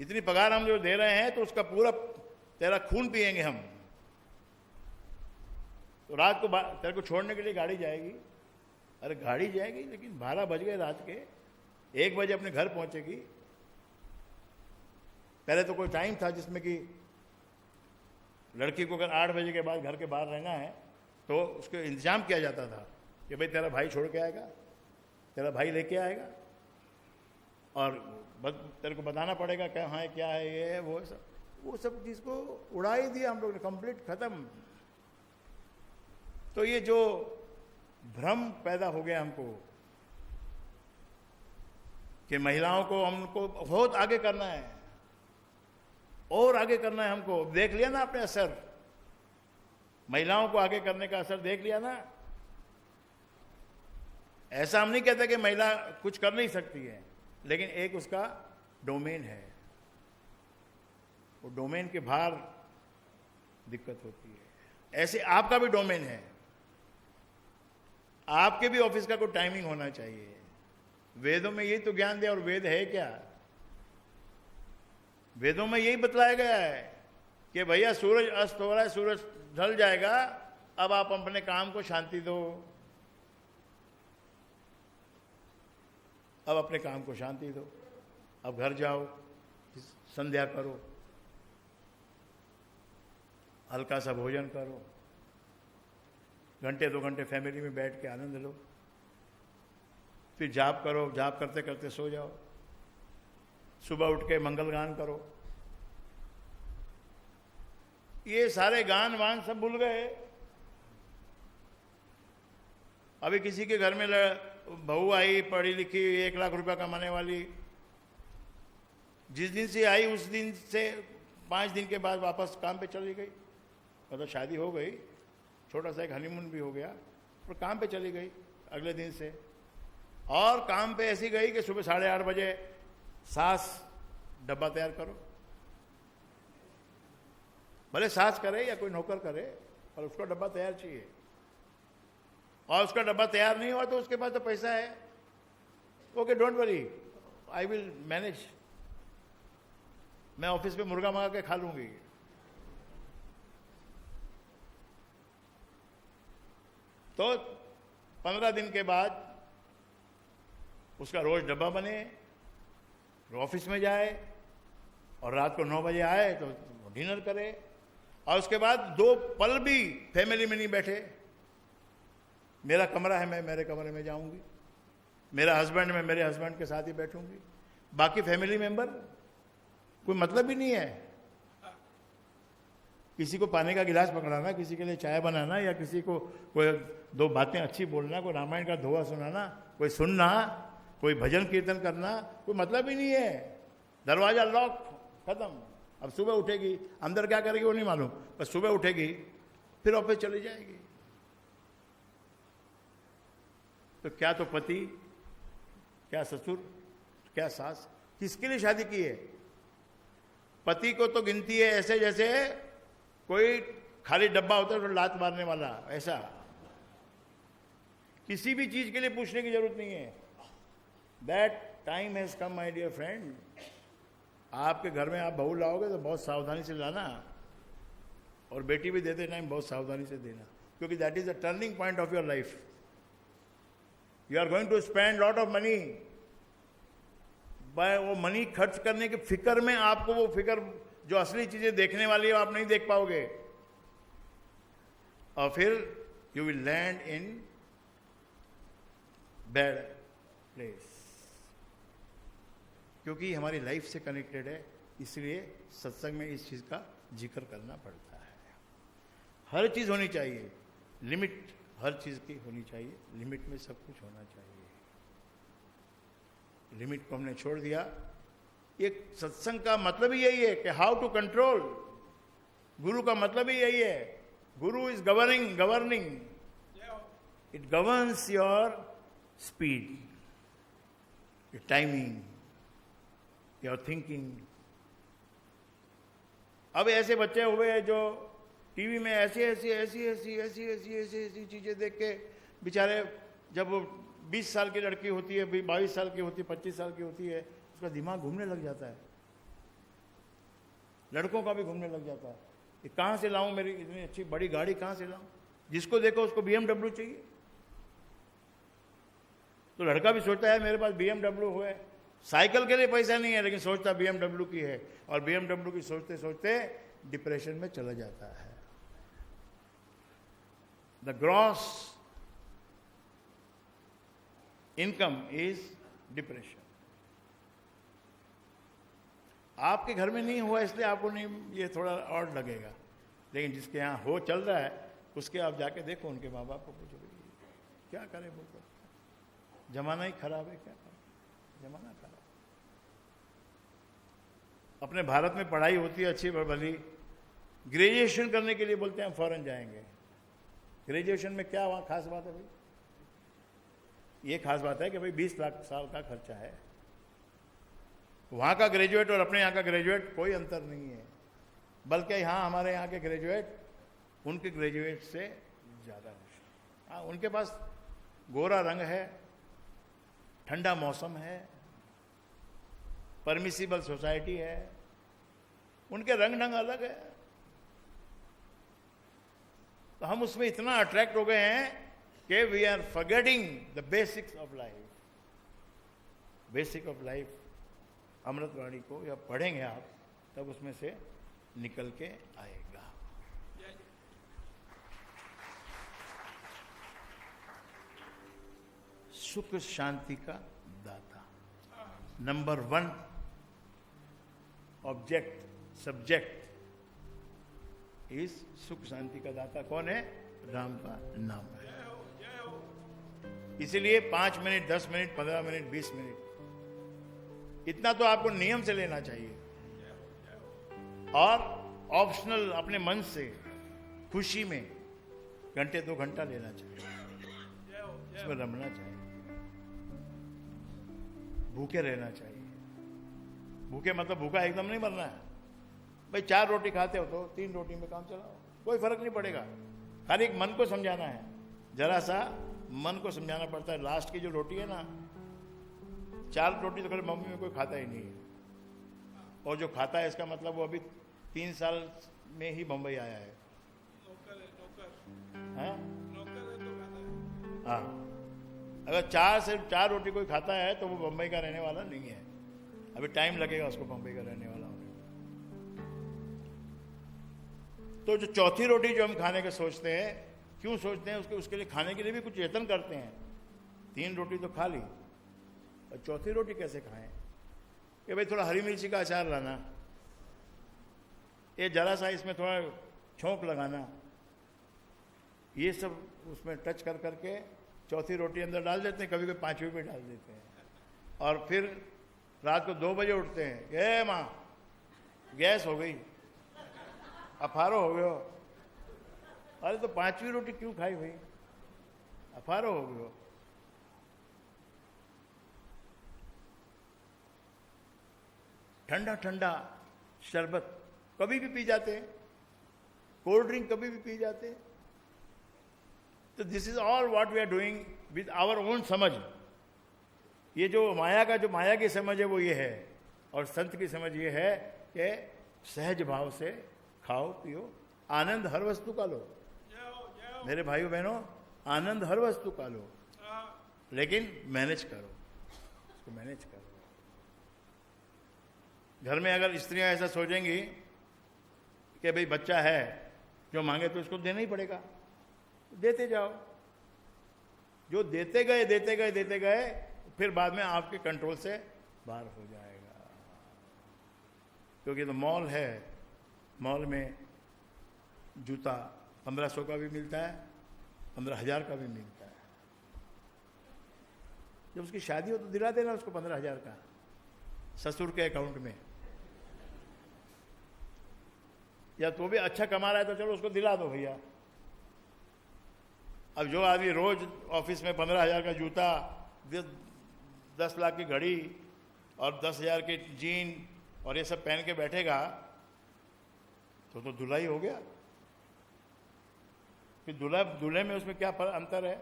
इतनी पगार हम जो दे रहे हैं तो उसका पूरा तेरा खून पिएंगे हम। तो रात को तेरे को छोड़ने के लिए गाड़ी जाएगी, अरे गाड़ी जाएगी, लेकिन 12 बज गए रात के, 1 बजे अपने घर पहुंचेगी। पहले तो कोई टाइम था जिसमें कि लड़की को अगर 8 बजे के बाद घर के बाहर रहना है तो उसको इंतजाम किया जाता था कि भाई तेरा भाई छोड़ के आएगा, तेरा भाई लेके आएगा, और तेरे को बताना पड़ेगा कहाँ है, क्या है, ये है, वो सब चीज़ को उड़ा ही दिया हम लोग ने, कंप्लीट खत्म। तो ये जो भ्रम पैदा हो गया हमको कि महिलाओं को हमको बहुत आगे करना है और आगे करना है हमको। देख लिया ना आपने असर, महिलाओं को आगे करने का असर देख लिया ना। ऐसा हम नहीं कहते कि महिला कुछ कर नहीं सकती है, लेकिन एक उसका डोमेन है, वो डोमेन के बाहर दिक्कत होती है। ऐसे आपका भी डोमेन है, आपके भी ऑफिस का कोई टाइमिंग होना चाहिए। वेदों में यही तो ज्ञान दिया, और वेद है क्या? वेदों में यही बतलाया गया है कि भैया सूरज अस्त हो रहा है, सूरज ढल जाएगा, अब आप अपने काम को शांति दो, अब अपने काम को शांति दो, अब घर जाओ, संध्या करो, हल्का सा भोजन करो, घंटे 2 घंटे फैमिली में बैठ के आनंद लो, फिर जाप करो, जाप करते करते सो जाओ, सुबह उठ के मंगल गान करो। ये सारे गान वान सब भूल गए। अभी किसी के घर में बहू आई, पढ़ी लिखी, 1 लाख रुपया कमाने वाली, जिस दिन से आई उस दिन से 5 दिन के बाद वापस काम पे चली गई। मतलब शादी हो गई, छोटा सा एक हनीमून भी हो गया, पर काम पे चली गई अगले दिन से। और काम पे ऐसी गई कि सुबह 8:30 बजे सास डब्बा तैयार करो, भले सास करे या कोई नौकर करे, और उसका डब्बा तैयार चाहिए। और उसका डब्बा तैयार नहीं हुआ तो उसके पास तो पैसा है, okay don't worry, I will manage, मैं ऑफिस में मुर्गा मंगा के खा लूंगी। तो 15 दिन के बाद उसका रोज डब्बा बने, ऑफिस में जाए, और रात को 9 बजे आए तो डिनर करे, और उसके बाद 2 पल भी फैमिली में नहीं बैठे। मेरा कमरा है, मैं मेरे कमरे में जाऊंगी, मेरा हस्बैंड, मैं मेरे हस्बैंड के साथ ही बैठूंगी, बाकी फैमिली मेंबर कोई मतलब ही नहीं है। किसी को पानी का गिलास पकड़ाना, किसी के लिए चाय बनाना, या किसी को कोई 2 बातें अच्छी बोलना, कोई रामायण का दोहा सुनाना, कोई सुनना, कोई भजन कीर्तन करना कोई मतलब ही नहीं है। दरवाजा लॉक, खत्म। अब सुबह उठेगी, अंदर क्या करेगी वो नहीं मालूम, पर सुबह उठेगी फिर ऑफिस चली जाएगी। तो क्या तो पति, क्या ससुर, क्या सास, किसके लिए शादी की है? पति को तो गिनती है ऐसे जैसे कोई खाली डब्बा होता है तो लात मारने वाला, ऐसा। किसी भी चीज के लिए पूछने की जरूरत नहीं है। That time has come my dear friend. आपके घर में आप बहू लाओगे तो बहुत सावधानी से लाना, और बेटी भी देते टाइम बहुत सावधानी से देना, क्योंकि that is the turning point of your life. You are going to spend lot of money. बाय वो मनी खर्च करने के फिक्र में आपको वो फिक्र जो असली चीजें देखने वाली है आप नहीं देख पाओगे, और फिर you will land in bad place. क्योंकि हमारी लाइफ से कनेक्टेड है, इसलिए सत्संग में इस चीज का जिक्र करना पड़ता है। हर चीज होनी चाहिए, लिमिट हर चीज की होनी चाहिए, लिमिट में सब कुछ होना चाहिए। लिमिट को हमने छोड़ दिया। एक सत्संग का मतलब ही यही है कि हाउ टू कंट्रोल। गुरु का मतलब ही यही है। गुरु is governing, it governs your speed, your timing, your thinking. अब ऐसे बच्चे हुए हैं जो टीवी में ऐसी चीजें देख के बेचारे, जब वो 20 साल की लड़की होती है, 22 साल की होती है, 25 साल की होती है, उसका दिमाग घूमने लग जाता है। लड़कों का भी घूमने लग जाता है कि कहां से लाऊं, मेरी इतनी अच्छी बड़ी गाड़ी कहां से लाऊं। जिसको देखो उसको BMW चाहिए। तो लड़का भी सोचता है मेरे पास BMW हुए, साइकिल के लिए पैसा नहीं है, लेकिन सोचता BMW की है, और BMW की सोचते सोचते डिप्रेशन में चला जाता है। The gross income is depression. आपके घर में नहीं हुआ इसलिए आपको नहीं, ये थोड़ा और लगेगा, लेकिन जिसके यहाँ हो चल रहा है उसके आप जाके देखो, उनके माँ बाप को पूछो क्या करें, वो जमाना ही खराब है, क्या करें, जमाना खराब। अपने भारत में पढ़ाई होती है अच्छी भली, ग्रेजुएशन करने के लिए बोलते हैं फॉरेन जाएंगे। ग्रेजुएशन में क्या वहां खास बात है भाई? ये खास बात है कि भाई 20 लाख साल का खर्चा है। वहां का ग्रेजुएट और अपने यहाँ का ग्रेजुएट कोई अंतर नहीं है, बल्कि यहाँ हमारे यहाँ के ग्रेजुएट उनके ग्रेजुएट से ज्यादा है। हाँ, उनके पास गोरा रंग है, ठंडा मौसम है, परमिसिबल सोसाइटी है, उनके रंग ढंग अलग है। तो हम उसमें इतना अट्रैक्ट हो गए हैं कि we are forgetting the basics of life. Basic of life अमृतवाणी को या पढ़ेंगे आप, तब उसमें से निकल के आएगा। सुख शांति का दाता, नंबर 1 ऑब्जेक्ट, सब्जेक्ट इस सुख शांति का दाता कौन है? राम का नाम है। इसीलिए 5 मिनट, 10 मिनट, 15 मिनट, 20 मिनट, इतना तो आपको नियम से लेना चाहिए, और ऑप्शनल अपने मन से खुशी में घंटे 2 घंटा लेना चाहिए, इसमें रमना चाहिए, भूखे रहना चाहिए। भूखे मतलब भूखा एकदम नहीं मरना है भाई। 4 रोटी खाते हो तो 3 रोटी में काम चलाओ, कोई फर्क नहीं पड़ेगा। खाली एक मन को समझाना है, जरा सा मन को समझाना पड़ता है। लास्ट की जो रोटी है ना, 4 रोटी तो कभी मम्मी में कोई खाता ही नहीं है, और जो खाता है इसका मतलब वो अभी 3 साल में ही बंबई आया है। हाँ, अगर 4 रोटी कोई खाता है तो वो बंबई का रहने वाला नहीं है। अभी टाइम लगेगा उसको बंबई का रहने वाला होने। तो जो 4थी रोटी जो हम खाने का सोचते हैं, क्यों सोचते हैं? उसके लिए खाने के लिए भी कुछ यत्न करते हैं। 3 रोटी तो खा ली, और 4थी रोटी कैसे खाएं? कि भाई थोड़ा हरी मिर्ची का अचार लाना, ये जरा सा इसमें थोड़ा छोंक लगाना, ये सब उसमें टच कर करके 4थी रोटी अंदर डाल देते हैं। कभी कभी 5वीं भी डाल देते हैं। और फिर रात को 2 बजे उठते हैं, ए माँ गैस हो गई, अफारो हो गयो। अरे तो 5वीं रोटी क्यों खाई भाई, अफारो हो गयो। ठंडा ठंडा शरबत कभी भी पी जाते हैं, कोल्ड ड्रिंक कभी भी पी जाते हैं। तो this is all what we are doing with our own समझ। ये जो माया का, जो माया की समझ है वो ये है, और संत की समझ ये है कि सहज भाव से खाओ पियो, आनंद हर वस्तु का लो। मेरे भाइयों बहनों, आनंद हर वस्तु का लो, लेकिन मैनेज करो, उसको मैनेज करो। घर में अगर स्त्रियां ऐसा सोचेंगी कि भाई बच्चा है, जो मांगे तो उसको देना ही पड़ेगा, देते जाओ। जो देते गए देते गए देते गए, फिर बाद में आपके कंट्रोल से बाहर हो जाएगा। क्योंकि तो मॉल है, मॉल में जूता 1500 का भी मिलता है, 15,000 का भी मिलता है। जब उसकी शादी हो तो दिला देना उसको 15,000 का, ससुर के अकाउंट में। या तो भी अच्छा कमा रहा है तो चलो उसको दिला दो भैया। अब जो आदमी रोज ऑफिस में 15,000 का जूता, 10 लाख की घड़ी और 10,000 के जीन और ये सब पहन के बैठेगा तो दूल्हा ही हो गया। फिर दूल्हे में उसमें क्या अंतर है?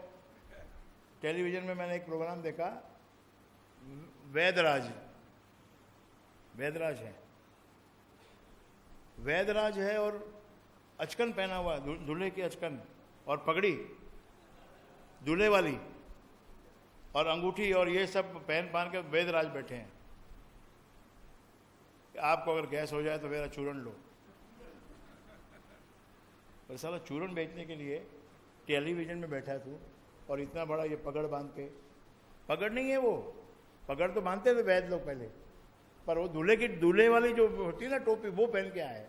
टेलीविजन में मैंने एक प्रोग्राम देखा, वैदराज है और अचकन पहना हुआ है, दूल्हे की अचकन और पगड़ी दूल्हे वाली और अंगूठी और ये सब पहन के वैदराज बैठे हैं। आपको अगर गैस हो जाए तो मेरा चूरन लो। और साला चूरन बेचने के लिए टेलीविजन में बैठा है तू, और इतना बड़ा ये पगड़ बांध के, पगड़ नहीं है वो, पगड़ तो बांधते थे वैद लोग पहले, पर वो दूल्हे वाली जो होती है ना टोपी, वो पहन के आए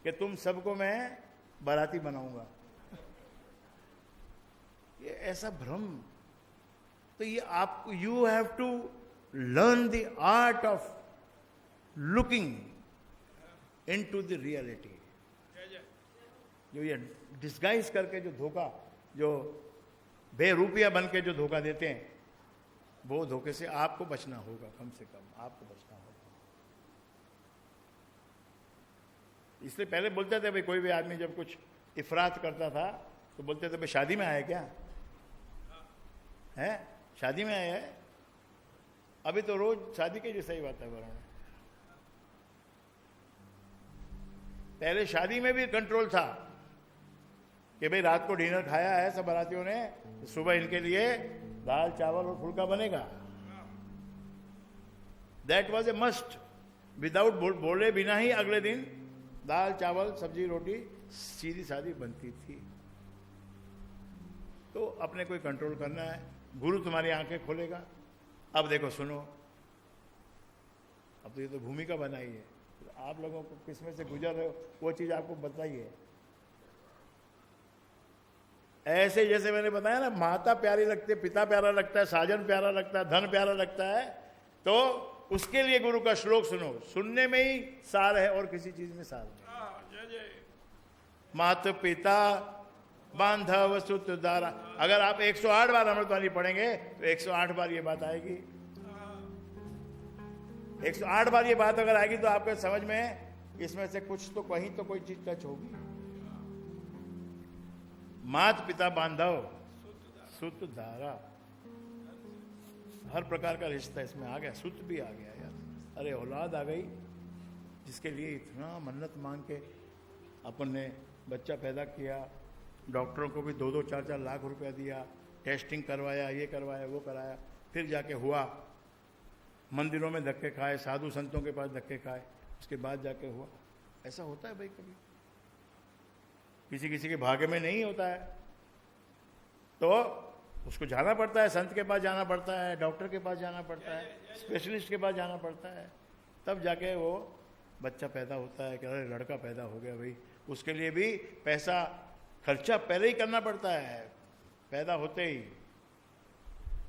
कि तुम सबको मैं बाराती बनाऊंगा। ये ऐसा भ्रम। तो ये आप, you have to learn the art of looking into the reality. जो ये डिस्गाइज करके जो धोखा, जो बेरूपिया बन के जो धोखा देते हैं, वो धोखे से आपको बचना होगा, कम से कम आपको बचना होगा। इसलिए पहले बोलते थे भाई, कोई भी आदमी जब कुछ इफरात करता था तो बोलते थे भाई शादी में आया क्या है, शादी में आया है। अभी तो रोज शादी के जैसा ही वातावरण है। पहले शादी में भी कंट्रोल था कि भाई रात को डिनर खाया है सब बारातियों ने, तो सुबह इनके लिए दाल चावल और फुल्का बनेगा। That was a must. Without बोले बिना ही अगले दिन दाल चावल सब्जी रोटी सीधी सादी बनती थी। तो अपने कोई कंट्रोल करना है, गुरु तुम्हारी आंखें खोलेगा। अब देखो सुनो, अब तो ये तो भूमिका बनाई है, तो आप लोगों को किसमें से गुजर रहे हो वो चीज आपको बताइए। ऐसे जैसे मैंने बताया ना, माता प्यारी लगती है, पिता प्यारा लगता है, साजन प्यारा लगता है, धन प्यारा लगता है, तो उसके लिए गुरु का श्लोक सुनो। सुनने में ही सार है और किसी चीज में सार नहीं। माता पिता बांधव सुत दारा। अगर आप 108 बार अमृतवाणी पढ़ेंगे तो 108 बार ये बात आएगी। 108 बार ये बात अगर आएगी तो आपके समझ में इसमें से कुछ तो कहीं तो कोई चीज टच होगी। मात पिता बांधव सुत धारा, हर प्रकार का रिश्ता इसमें आ गया। सुत भी आ गया यार, अरे औलाद आ गई, जिसके लिए इतना मन्नत मांग के अपन ने बच्चा पैदा किया, डॉक्टरों को भी 2-2, 4-4 लाख रुपया दिया, टेस्टिंग करवाया, ये करवाया, वो कराया, फिर जाके हुआ। मंदिरों में धक्के खाए, साधु संतों के पास धक्के खाए, उसके बाद जाके हुआ। ऐसा होता है भाई कभी, किसी किसी के भाग्य में नहीं होता है, तो उसको जाना पड़ता है, संत के पास जाना पड़ता है, डॉक्टर के पास जाना पड़ता है, स्पेशलिस्ट के पास जाना पड़ता है, तब जाके वो बच्चा पैदा होता है कि अरे लड़का पैदा हो गया भाई। उसके लिए भी पैसा खर्चा पहले ही करना पड़ता है, पैदा होते ही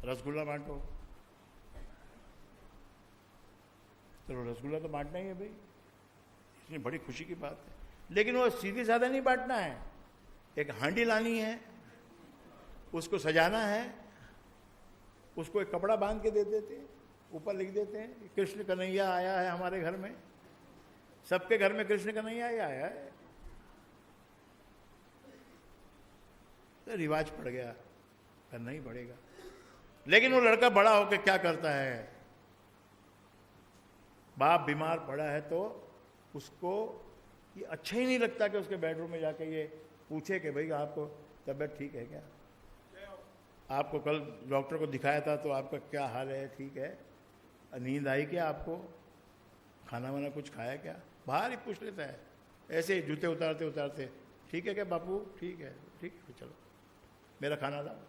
रसगुल्ला बांटो, तो रसगुल्ला तो बांटना ही है भाई, इसमें बड़ी खुशी की बात है। लेकिन वो सीधे साधा नहीं बांटना है, एक हांडी लानी है, उसको सजाना है, उसको एक कपड़ा बांध के दे देते हैं, ऊपर लिख देते हैं कृष्ण कन्हैया आया है हमारे घर में। सबके घर में कृष्ण कन्हैया ही आया है, तो रिवाज पड़ गया, करना ही पड़ेगा। लेकिन वो लड़का बड़ा होकर क्या करता है, बाप बीमार पड़ा है तो उसको ये अच्छा ही नहीं लगता कि उसके बेडरूम में जाके ये पूछे कि भाई आपको तबीयत ठीक है क्या, आपको कल डॉक्टर को दिखाया था तो आपका क्या हाल है, ठीक है, नींद आई क्या आपको, खाना वाना कुछ खाया क्या, बाहर ही पूछ लेता है, ऐसे जूते उतारते उतारते, ठीक है क्या बापू, ठीक है, ठीक है, चलो मेरा खाना लाओ।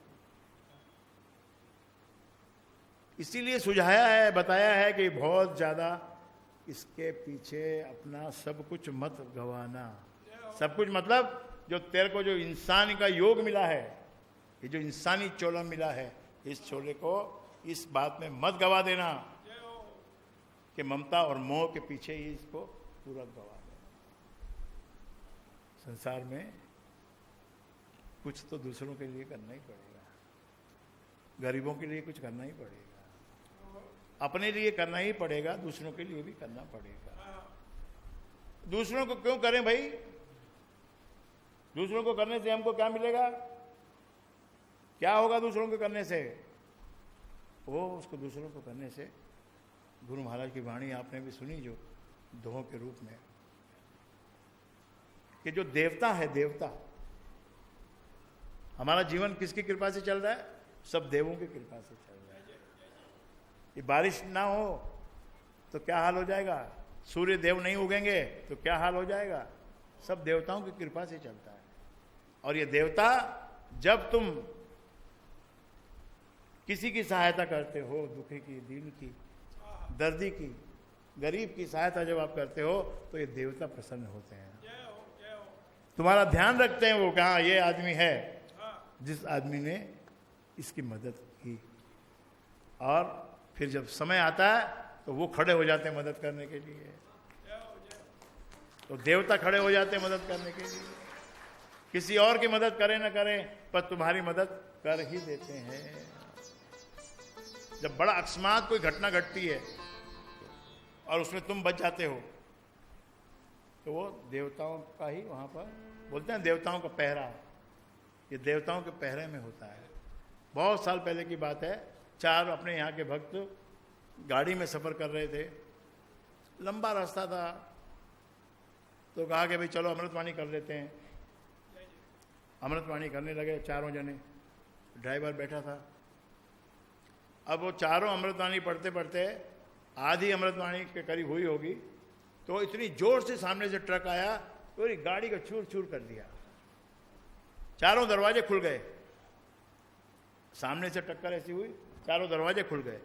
इसीलिए सुझाया है, बताया है कि बहुत ज्यादा इसके पीछे अपना सब कुछ मत गवाना। सब कुछ मतलब जो तेरे को जो इंसान का योग मिला है, ये जो इंसानी चोला मिला है, इस चोले को इस बात में मत गवा देना कि ममता और मोह के पीछे ही इसको पूरा गवा देना। संसार में कुछ तो दूसरों के लिए करना ही पड़ेगा, गरीबों के लिए कुछ करना ही पड़ेगा, अपने लिए करना ही पड़ेगा, दूसरों के लिए भी करना पड़ेगा। दूसरों को क्यों करें भाई, दूसरों को करने से हमको क्या मिलेगा, क्या होगा दूसरों को करने से, वो उसको दूसरों को करने से, गुरु महाराज की वाणी आपने भी सुनी जो दोहों के रूप में, कि जो देवता है, देवता, हमारा जीवन किसकी कृपा से चल रहा है, सब देवों की कृपा से चल रहा है। ये बारिश ना हो तो क्या हाल हो जाएगा, सूर्य देव नहीं उगेंगे तो क्या हाल हो जाएगा, सब देवताओं की कृपा से चलता है। और ये देवता, जब तुम किसी की सहायता करते हो, दुखी की, दीन की, दर्दी की, गरीब की सहायता जब आप करते हो तो ये देवता प्रसन्न होते हैं, तुम्हारा ध्यान रखते हैं वो, कहाँ ये आदमी है जिस आदमी ने इसकी मदद की, और फिर जब समय आता है तो वो खड़े हो जाते हैं मदद करने के लिए, तो देवता खड़े हो जाते हैं मदद करने के लिए। किसी और की मदद करें ना करें पर तुम्हारी मदद कर ही देते हैं। जब बड़ा अकस्मात कोई घटना घटती है और उसमें तुम बच जाते हो तो वो देवताओं का ही, वहां पर बोलते हैं देवताओं का पहरा, ये देवताओं के पहरे में होता है। बहुत साल पहले की बात है, 4 अपने यहाँ के भक्त गाड़ी में सफर कर रहे थे, लंबा रास्ता था, तो कहा कि भाई चलो अमृतवाणी कर लेते हैं। अमृतवाणी करने लगे चारों जने, ड्राइवर बैठा था। अब वो चारों अमृतवाणी पढ़ते पढ़ते आधी अमृतवाणी के करीब हुई होगी तो इतनी जोर से सामने से ट्रक आया, पूरी गाड़ी को चूर चूर कर दिया, चारों दरवाजे खुल गए, सामने से टक्कर ऐसी हुई, चारों दरवाजे खुल गए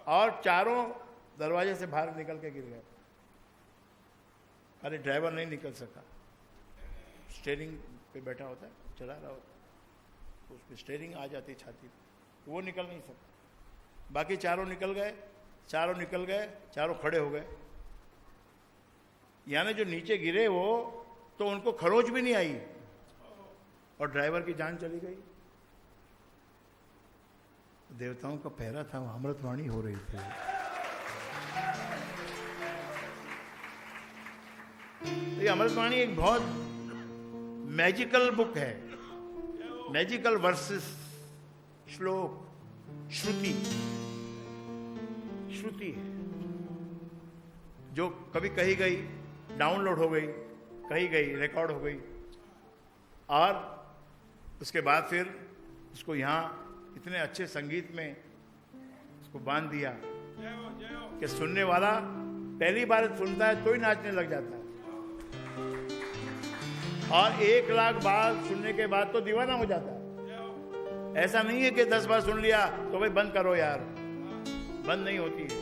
और चारों दरवाजे से बाहर निकल के गिर गए। अरे ड्राइवर नहीं निकल सका, स्टीयरिंग पे बैठा होता है, चला रहा होता है, उस पर स्टीयरिंग आ जाती छाती पे, वो निकल नहीं सकता। बाकी चारों निकल गए, चारों निकल गए, चारों खड़े हो गए। यानी जो नीचे गिरे वो तो उनको खरोंच भी नहीं आई और ड्राइवर की जान चली गई। देवताओं का पहरा था, वहां अमृतवाणी हो रही थी। ये अमृतवाणी एक बहुत मैजिकल बुक है, मैजिकल वर्सेस, श्लोक, श्रुति, श्रुति है जो कभी कही गई, डाउनलोड हो गई, कही गई, रिकॉर्ड हो गई, और उसके बाद फिर उसको यहाँ इतने अच्छे संगीत में उसको बांध दिया कि सुनने वाला पहली बार सुनता है तो ही नाचने लग जाता है, और 1 लाख बार सुनने के बाद तो दीवाना हो जाता है। ऐसा नहीं है कि 10 बार सुन लिया तो भाई बंद करो यार, बंद नहीं होती है,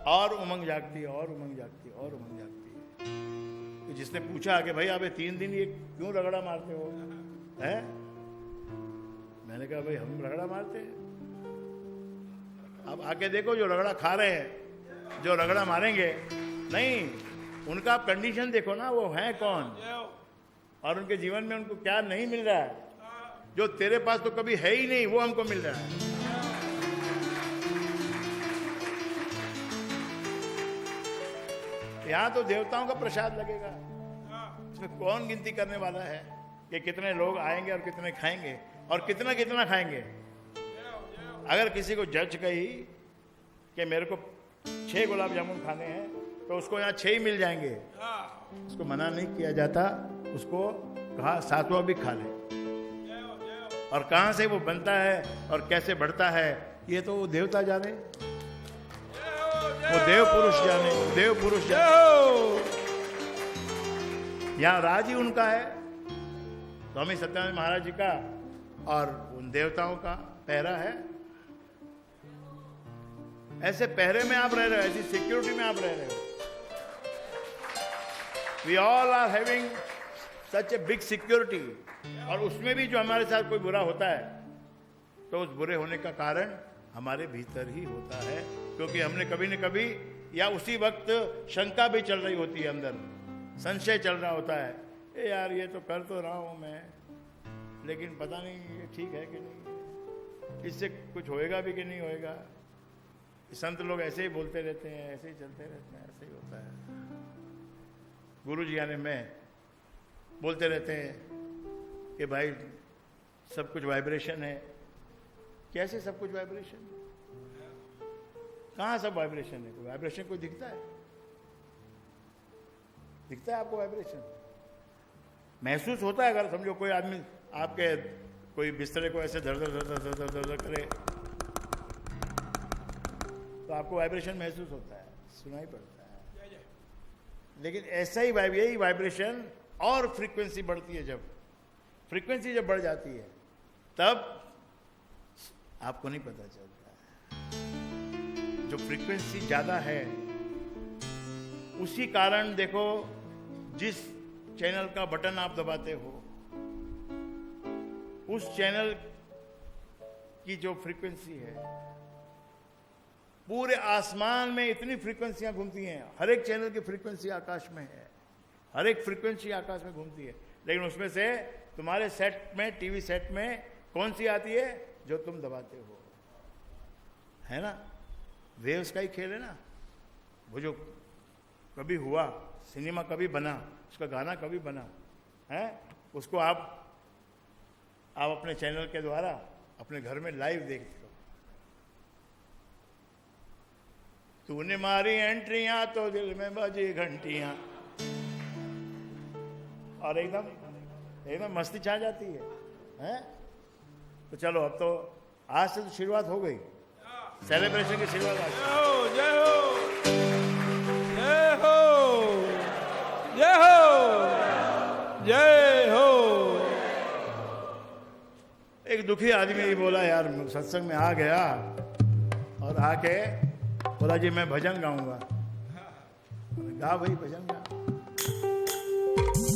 और उमंग जागती है, और उमंग जागती है, और उमंग जागती है। तो जिसने पूछा कि भाई आप 3 दिन ये क्यों रगड़ा मारते हो, है? मैंने कहा भाई हम रगड़ा मारते हैं, अब आके देखो जो रगड़ा खा रहे हैं जो रगड़ा मारेंगे नहीं, उनका आप कंडीशन देखो ना, वो है कौन और उनके जीवन में उनको क्या नहीं मिल रहा है। जो तेरे पास तो कभी है ही नहीं, वो हमको मिल रहा है। यहां तो देवताओं का प्रसाद लगेगा, इसमें कौन गिनती करने वाला है कि कितने लोग आएंगे और कितने खाएंगे और कितना कितना खाएंगे। अगर किसी को जज कही कि मेरे को 6 गुलाब जामुन खाने हैं तो उसको यहाँ 6 ही मिल जाएंगे, उसको मना नहीं किया जाता, उसको कहा 7वां भी खा ले। और कहां से वो बनता है और कैसे बढ़ता है ये तो वो देवता जाने, वो देव पुरुष जाने, देव पुरुष जाने। यहाँ राज ही उनका है, स्वामी सत्यानंद महाराज जी का और उन देवताओं का पहरा है। ऐसे पहरे में आप रह रहे हो, ऐसी सिक्योरिटी में आप रह रहे हो। We all are having such a big security. और उसमें भी जो हमारे साथ कोई बुरा होता है तो उस बुरे होने का कारण हमारे भीतर ही होता है, क्योंकि हमने कभी न कभी या उसी वक्त शंका भी चल रही होती है, अंदर संशय चल रहा होता है, ए यार ये तो कर तो रहा हूं मैं, लेकिन पता नहीं ये ठीक है कि नहीं, इससे कुछ होएगा भी कि नहीं होएगा। संत लोग ऐसे ही बोलते रहते हैं, ऐसे ही चलते रहते हैं, ऐसे ही होता है। गुरु जी यानी मैं बोलते रहते हैं कि भाई सब कुछ वाइब्रेशन है। कैसे सब कुछ वाइब्रेशन? कहाँ सब वाइब्रेशन है? कोई वाइब्रेशन कोई दिखता है? दिखता है आपको वाइब्रेशन? महसूस होता है? अगर समझो कोई आदमी आपके कोई बिस्तरे को ऐसे धर धर धर धर धर धर करे तो आपको वाइब्रेशन महसूस होता है, सुनाई पड़ता है। लेकिन ऐसा ही यही वाइब्रेशन और फ्रीक्वेंसी बढ़ती है। जब फ्रीक्वेंसी जब बढ़ जाती है तब आपको नहीं पता चलता है। जो फ्रीक्वेंसी ज्यादा है उसी कारण देखो जिस चैनल का बटन आप दबाते हो उस चैनल की जो फ्रीक्वेंसी है, पूरे आसमान में इतनी फ्रीक्वेंसियां घूमती हैं। हर एक चैनल की फ्रीक्वेंसी आकाश में है, हर एक फ्रीक्वेंसी आकाश में घूमती है। लेकिन उसमें से तुम्हारे सेट में, टीवी सेट में कौन सी आती है? जो तुम दबाते हो, है ना। वेव्स का ही खेल है ना। वो जो कभी हुआ, सिनेमा कभी बना, उसका गाना कभी बना है, उसको आप अपने चैनल के द्वारा अपने घर में लाइव देखते हो। तूने मारी एंट्रियां तो दिल में बजी घंटियां, और एकदम मस्ती छा जाती है, हैं? तो चलो अब तो आज से तो शुरुआत हो गई, सेलिब्रेशन की शुरुआत। जय हो जय हो जय हो जय हो। एक दुखी आदमी ही बोला, यार सत्संग में आ गया और आके बोला जी मैं भजन गाऊंगा। गा भाई भजन गा।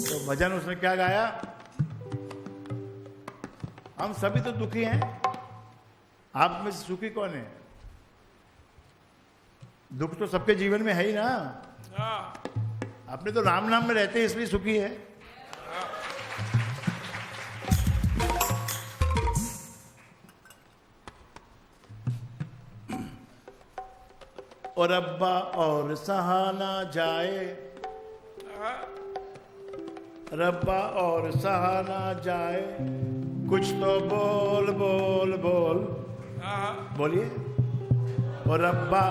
तो भजन उसने क्या गाया? हम सभी तो दुखी हैं, आप में से सुखी कौन है? दुख तो सबके जीवन में है ही ना। आपने तो राम नाम में रहते इसलिए सुखी है। और अब्बा और सहा ना जाए, रब्बा और सहा ना जाए, कुछ तो बोल बोल बोल, बोलिए। और रब्बा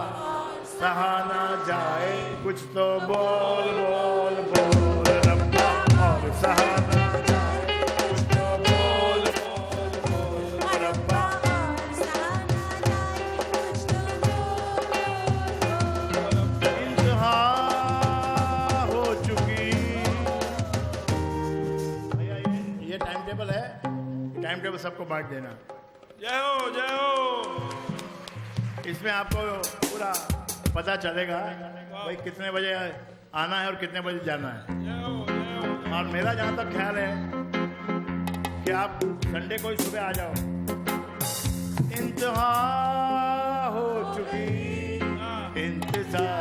सहा ना जाए, कुछ तो बोल बोल बोल, रब्बा और सहा ना जाए, कुछ तो बोल बोल बोल, रब्बा और सहा ना जाए, कुछ तो बोल बोल बोल। इंतहा हो चुकी। भैया ये टाइम टेबल है, टाइम टेबल सबको बांट देना। जय हो जय हो। इसमें आपको पूरा पता चलेगा भाई कितने बजे आना है और कितने बजे जाना है। और मेरा जहां तक ख्याल है कि आप संडे को ही सुबह आ जाओ। इंतहा हो चुकी, इंतजार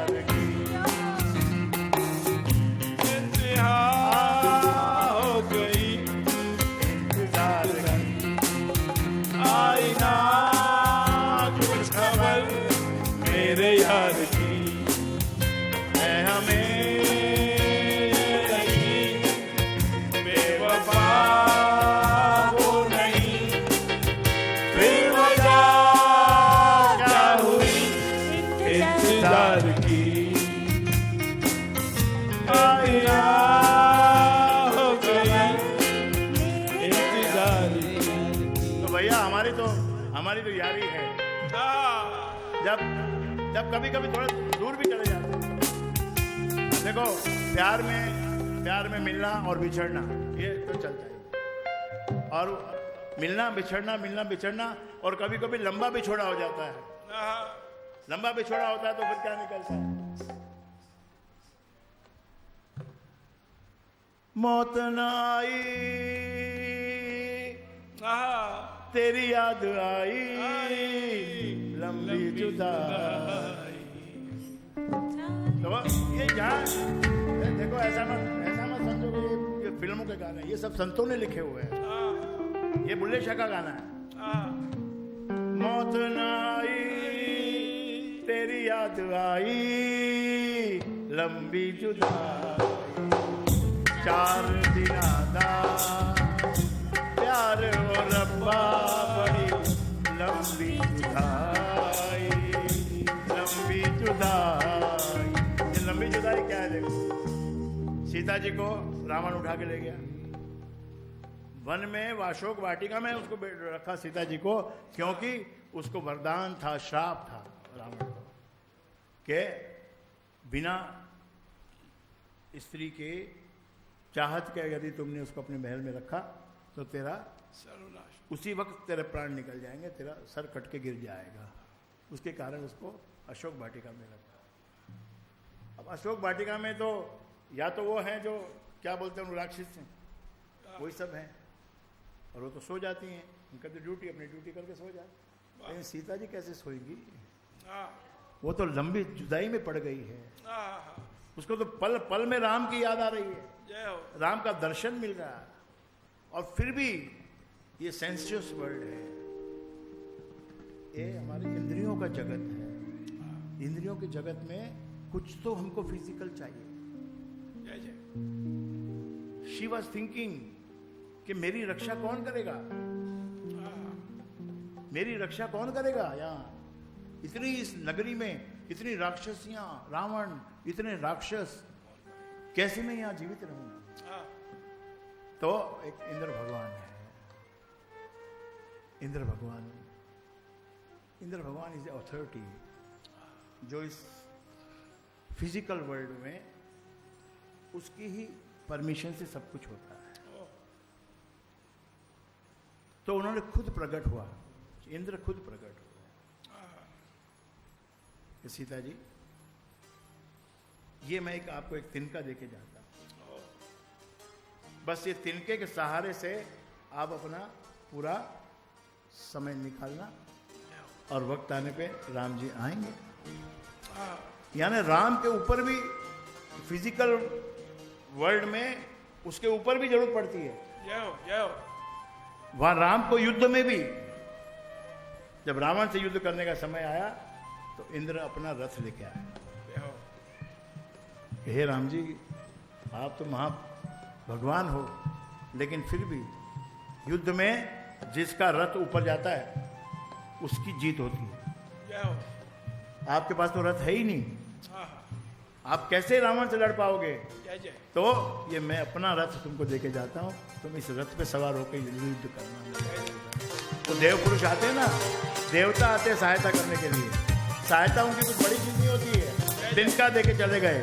हमारी तो यारी है। हाँ, जब जब कभी कभी थोड़ा दूर भी चले जाते हैं। देखो, प्यार में मिलना और बिछड़ना ये तो चलता है, और मिलना बिछड़ना और कभी कभी लंबा बिछोड़ा हो जाता है। हाँ, लंबा बिछोड़ा होता है तो फिर क्या निकलता है? मौत न आई, हाँ, तेरी याद आई, लंबी जुदाई। तो ये जहाँ देखो, ऐसा मत समझो कि ये फिल्मों के गाने, ये सब संतों ने लिखे हुए हैं। हाँ, ये बुल्ले शाह का गाना है। हाँ, मौत न आई, तेरी याद आई, लंबी जुदाई, 4 दिन दा प्यार हो रब्बा, बड़ी लंबी जुदाई, लंबी जुदाई। ये लंबी जुदाई क्या है? देखो, सीता जी को रावण उठा के ले गया वन में, अशोक वाटिका में उसको रखा सीता जी को, क्योंकि उसको वरदान था, श्राप था रावण को कि बिना स्त्री के चाहत के यदि तुमने उसको अपने महल में रखा तो तेरा सर्वनाश। उसी वक्त तेरे प्राण निकल जाएंगे, तेरा सर कट के गिर जाएगा। उसके कारण उसको अशोक वाटिका में रखा। अब अशोक वाटिका में तो या तो वो हैं जो क्या बोलते हैं, राक्षस हैं, वही सब हैं, और वो तो सो जाती हैं, उनका तो ड्यूटी, अपनी ड्यूटी करके सो जाती। लेकिन सीता जी कैसे सोएंगी? हाँ, वो तो लंबी जुदाई में पड़ गई है। हाँ, उसको तो पल पल में राम की याद आ रही है, जय हो। राम का दर्शन मिल रहा है, और फिर भी ये सेंसियस वर्ल्ड है, ये हमारी इंद्रियों का जगत है। इंद्रियों के जगत में कुछ तो हमको फिजिकल चाहिए। जय जय। शी वॉज थिंकिंग कि मेरी रक्षा कौन करेगा, मेरी रक्षा कौन करेगा? यहाँ इतनी, इस नगरी में इतनी राक्षसियां, रावण, इतने राक्षस, कैसे मैं यहाँ जीवित रहूं? हाँ, तो एक इंद्र भगवान है। इंद्र भगवान इज अथॉरिटी जो इस फिजिकल वर्ल्ड में उसकी ही परमिशन से सब कुछ होता है। तो उन्होंने खुद प्रकट हुआ, इंद्र खुद प्रकट हुआ कि सीता जी, ये मैं आपको एक तिनका देके जाता हूं, बस ये तिनके के सहारे से आप अपना पूरा समय निकालना, और वक्त आने पे राम जी आएंगे। यानी राम के ऊपर भी, फिजिकल वर्ल्ड में उसके ऊपर भी जरूरत पड़ती है। जय हो, जय हो। वहां राम को युद्ध में भी, जब रावण से युद्ध करने का समय आया तो इंद्र अपना रथ लेके आया। जय हो। हे राम जी, आप तो महा भगवान हो, लेकिन फिर भी युद्ध में जिसका रथ ऊपर जाता है उसकी जीत होती है। जय हो। आपके पास तो रथ है ही नहीं, हाँ, हाँ, आप कैसे रावण से लड़ पाओगे? जय जय। तो ये मैं अपना रथ तुमको देके जाता हूँ, तुम इस रथ पे सवार होकर युद्ध करना। तो देव पुरुष आते हैं ना, देवता आते हैं सहायता करने के लिए। सहायता उनकी कुछ बड़ी चीज नहीं होती है। तिनका देके चले गए,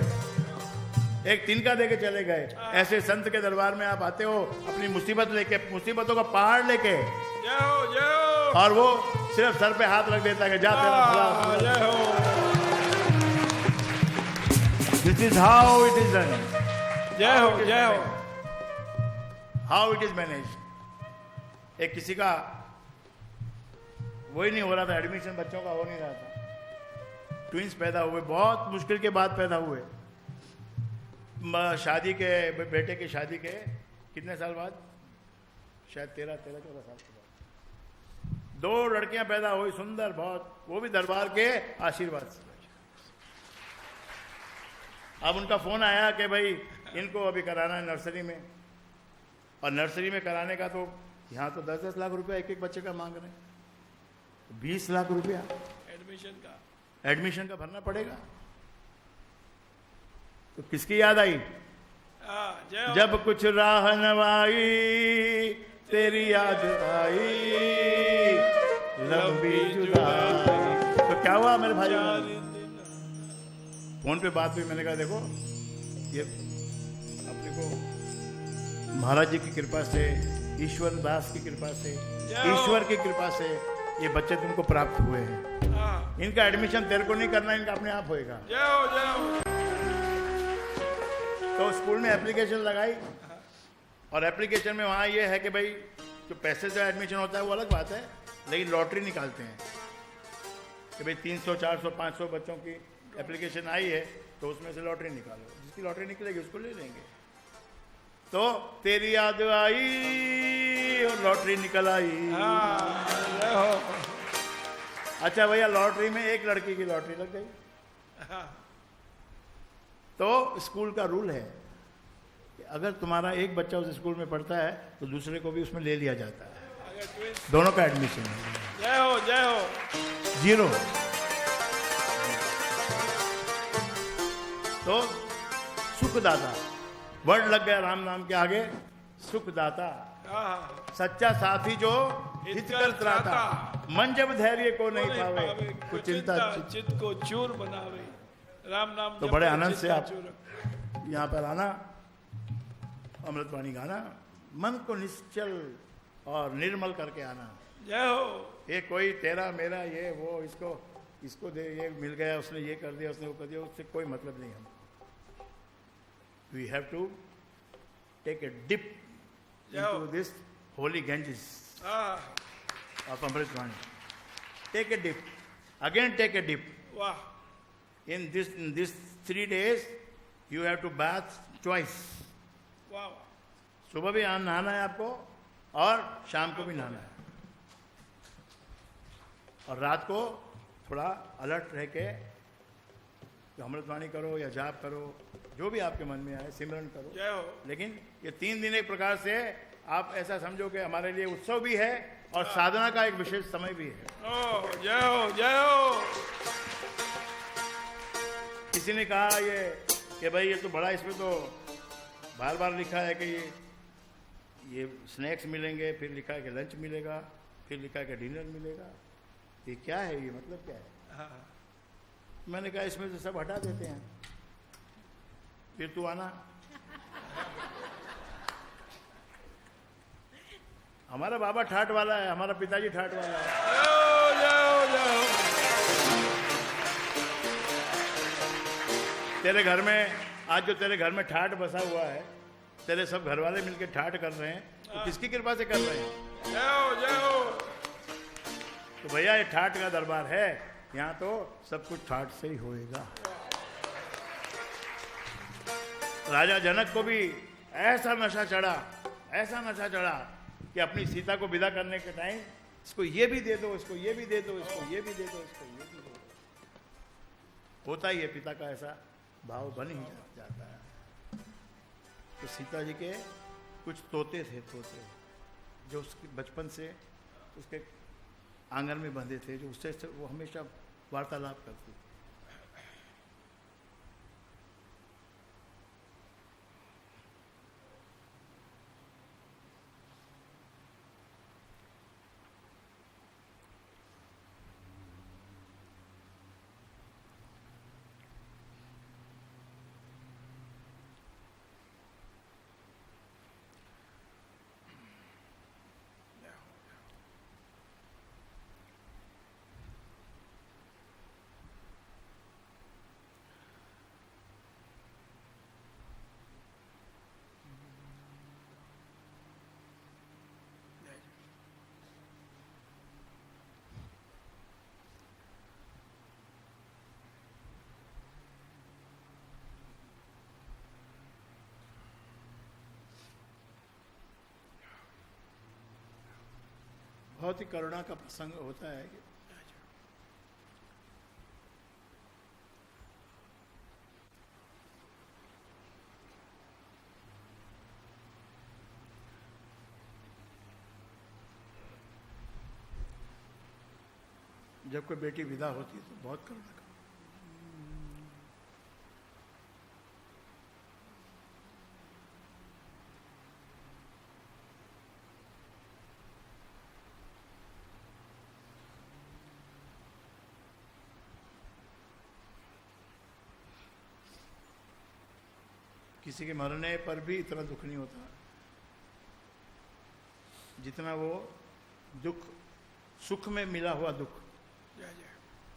एक तिनका देके चले गए। ऐसे संत के दरबार में आप आते हो अपनी मुसीबत लेके, मुसीबतों का पहाड़ लेके, जय हो, जय हो। और वो सिर्फ सर पे हाथ रख देता है, जा तेरा भला। जय हो। This is how it is done, जय हो, जय हो। How it is manage. एक किसी का वही नहीं हो रहा था, एडमिशन बच्चों का हो नहीं रहा था, ट्विंस पैदा हुए, बहुत मुश्किल के बाद पैदा हुए। शादी के, बेटे की शादी के कितने साल बाद, शायद 13-14 साल के बाद 2 लड़कियां पैदा हुई, सुंदर बहुत, वो भी दरबार के आशीर्वाद से। अब उनका फोन आया कि भाई इनको अभी कराना है नर्सरी में, और नर्सरी में कराने का तो यहाँ तो 10-10 लाख रुपया एक बच्चे का मांग रहे हैं, 20 लाख रुपया एडमिशन का भरना पड़ेगा। तो किसकी याद आई? जय हो। जब कुछ राह नवाई तेरी याद आई, लब भी जुदाई। तो क्या हुआ मेरे भाई, फोन पे बात हुई, मैंने कहा देखो ये अपने को महाराज जी की कृपा से, ईश्वर दास की कृपा से, ईश्वर की कृपा से ये बच्चे तुमको प्राप्त हुए हैं। इनका एडमिशन तेरे को नहीं करना, इनका अपने आप होएगा। जय हो जय हो। तो स्कूल में एप्लीकेशन लगाई, और एप्लीकेशन में वहाँ ये है कि भाई जो पैसे से एडमिशन होता है वो अलग बात है, लेकिन लॉटरी निकालते हैं कि भाई 300 400 500 बच्चों की एप्लीकेशन आई है, तो उसमें से लॉटरी निकालो, जिसकी लॉटरी निकलेगी उसको ले लेंगे। तो तेरी याद आई और लॉटरी निकल आई। जय हो। अच्छा भैया, लॉटरी में एक लड़की की लॉटरी लग गई। तो स्कूल का रूल है कि अगर तुम्हारा एक बच्चा उस स्कूल में पढ़ता है तो दूसरे को भी उसमें ले लिया जाता है, दोनों का एडमिशन है। जय हो जय हो। 0। तो सुखदाता वर्ड लग गया राम नाम के आगे, सुखदाता, सच्चा साथी जो हित कर त्राता, मन जब धैर्य को नहीं पावे, कुछ चिंता चित्त को चूर बनावे। राम नाम तो बड़े आनंद से आप यहाँ पर आना, अमृतवाणी गाना, मन को निश्चल और निर्मल करके आना। जय हो। ये कोई तेरा मेरा ये वो इसको दे, ये मिल गया, उसने ये कर दिया, उसने वो कर दिया, उससे कोई मतलब नहीं। हम we have to take a dip into this holy Ganges of Amritwani. Take a dip, again take a dip. वाह। In this 3 days you have to bath twice. वाह। सुबह भी नहाना है आपको और शाम को भी नहाना है, और रात को थोड़ा अलर्ट रह के अमृतवाणी करो या जाप करो, जो भी आपके मन में आए, सिमरन करो। जय हो। लेकिन ये 3 दिन एक प्रकार से आप ऐसा समझो कि हमारे लिए उत्सव भी है और साधना का एक विशेष समय भी है। जय हो जय हो। किसी ने कहा ये कि भाई ये तो बड़ा, इसमें तो बार बार लिखा है कि ये स्नैक्स मिलेंगे, फिर लिखा है कि लंच मिलेगा, फिर लिखा है कि डिनर मिलेगा। ये क्या है, ये मतलब क्या है? मैंने कहा इसमें से सब हटा देते हैं, फिर तू आना। हमारा बाबा ठाट वाला है, हमारा पिताजी ठाट वाला है। तेरे घर में आज जो तेरे घर में ठाट बसा हुआ है, तेरे सब घर वाले मिलके ठाट कर रहे हैं, तो किसकी कृपा से कर रहे हैं? जय हो। तो भैया ये ठाट का दरबार है, यहाँ तो सब कुछ ठाट से ही होएगा। राजा जनक को भी ऐसा नशा चढ़ा कि अपनी सीता को विदा करने के टाइम इसको ये भी दे दो, इसको ये भी दे दो, इसको ये भी दे दो, इसको ये भी दे दो। होता ही है, पिता का ऐसा भाव बन ही जाता है। तो सीता जी के कुछ तोते थे, जो उसके बचपन से उसके आंगन में बंधे थे, जो उससे वो हमेशा वार्तालाप करती थी। बहुत ही करुणा का प्रसंग होता है कि जब कोई बेटी विदा होती है तो बहुत करुणा का। किसी के मरने पर भी इतना दुख नहीं होता जितना वो दुख, सुख में मिला हुआ दुख, जय जय।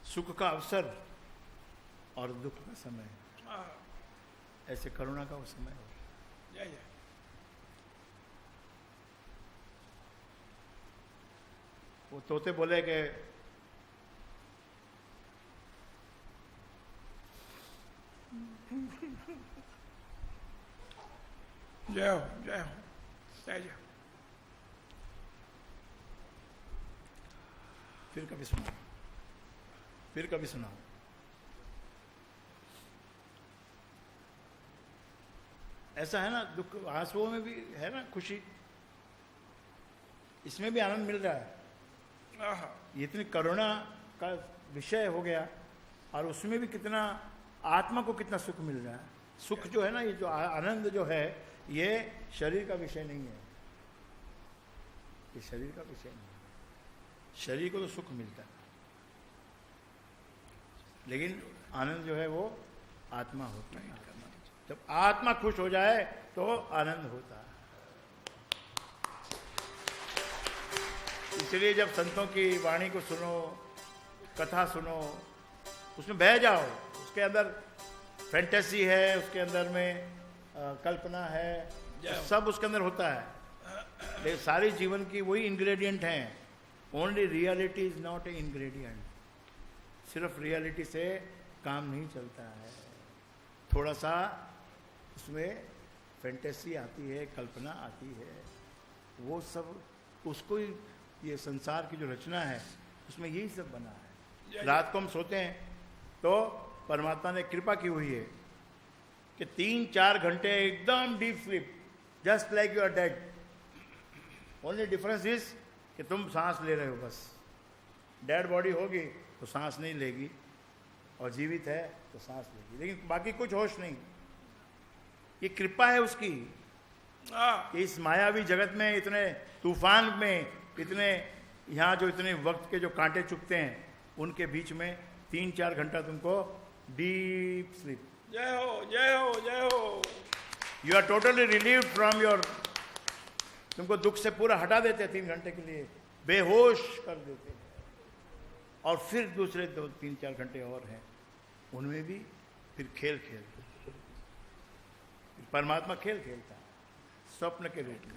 सुख का अवसर और दुख का समय, हाँ, ऐसे करुणा का वो समय हो। जय जय। वो तोते बोले कि जय हो, जय हो, जय जय। फिर कभी सुनाओ, फिर कभी सुनाओ। ऐसा है ना, दुख आंसुओं में भी है ना खुशी, इसमें भी आनंद मिल रहा है। आहा, ये इतनी करुणा का विषय हो गया और उसमें भी कितना आत्मा को कितना सुख मिल रहा है। सुख जो है ना, ये जो आनंद जो है, ये शरीर का विषय नहीं है, ये शरीर का विषय नहीं है। शरीर को तो सुख मिलता है, लेकिन आनंद जो है वो आत्मा होता है। जब आत्मा खुश हो जाए तो आनंद होता है। इसलिए जब संतों की वाणी को सुनो, कथा सुनो, उसमें बह जाओ। उसके अंदर फैंटेसी है, उसके अंदर में कल्पना है, सब उसके अंदर होता है, लेकिन सारी जीवन की वही इंग्रेडिएंट हैं। Only reality is not a ingredient. सिर्फ रियलिटी से काम नहीं चलता है, थोड़ा सा उसमें फैंटेसी आती है, कल्पना आती है, वो सब उसको ही, ये संसार की जो रचना है उसमें यही सब बना है। रात को हम सोते हैं तो परमात्मा ने कृपा की हुई है कि 3-4 घंटे एकदम deep sleep, just like you are dead. Only difference is कि तुम सांस ले रहे हो बस। डेड बॉडी होगी तो सांस नहीं लेगी, और जीवित है तो सांस लेगी, लेकिन बाकी कुछ होश नहीं। ये कृपा है उसकी कि इस मायावी जगत में, इतने तूफान में, इतने यहाँ जो इतने वक्त के जो कांटे चुभते हैं, उनके बीच में 3-4 घंटा तुमको डीप स्लीप। जय हो, जय हो, जय हो। You are totally relieved from your, तुमको दुख से पूरा हटा देते हैं 3 घंटे के लिए, बेहोश कर देते हैं। और फिर दूसरे 2-3-4 घंटे और हैं, उनमें भी फिर खेल खेलते, परमात्मा खेल खेलता है स्वप्न के रूप में।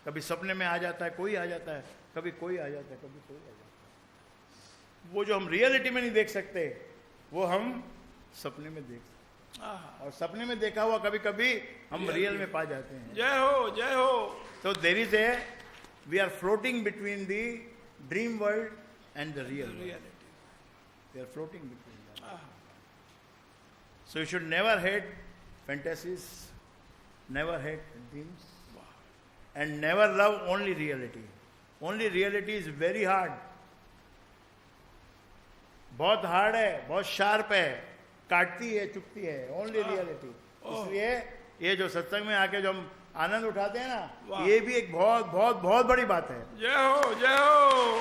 कभी सपने में आ जाता है, कोई आ जाता है, कभी कोई आ जाता है, कभी कोई आ जाता है। वो जो हम रियलिटी में नहीं देख सकते, वो हम सपने में देख सकते, और सपने में देखा हुआ कभी कभी हम रियल में पा जाते हैं। जय हो, जय हो। तो there is a, we are floating between the dream world and the real reality. We are floating between that. So you should never hate fantasies, never hate dreams, and never love only reality. Only reality is very hard. बहुत hard है, बहुत sharp है, काटती है, चुभती है। Only reality. इसलिए ये जो सत्संग में आके जो हम आनंद उठाते हैं ना, ये भी एक बहुत बहुत बहुत बड़ी बात है। जय हो, जय हो।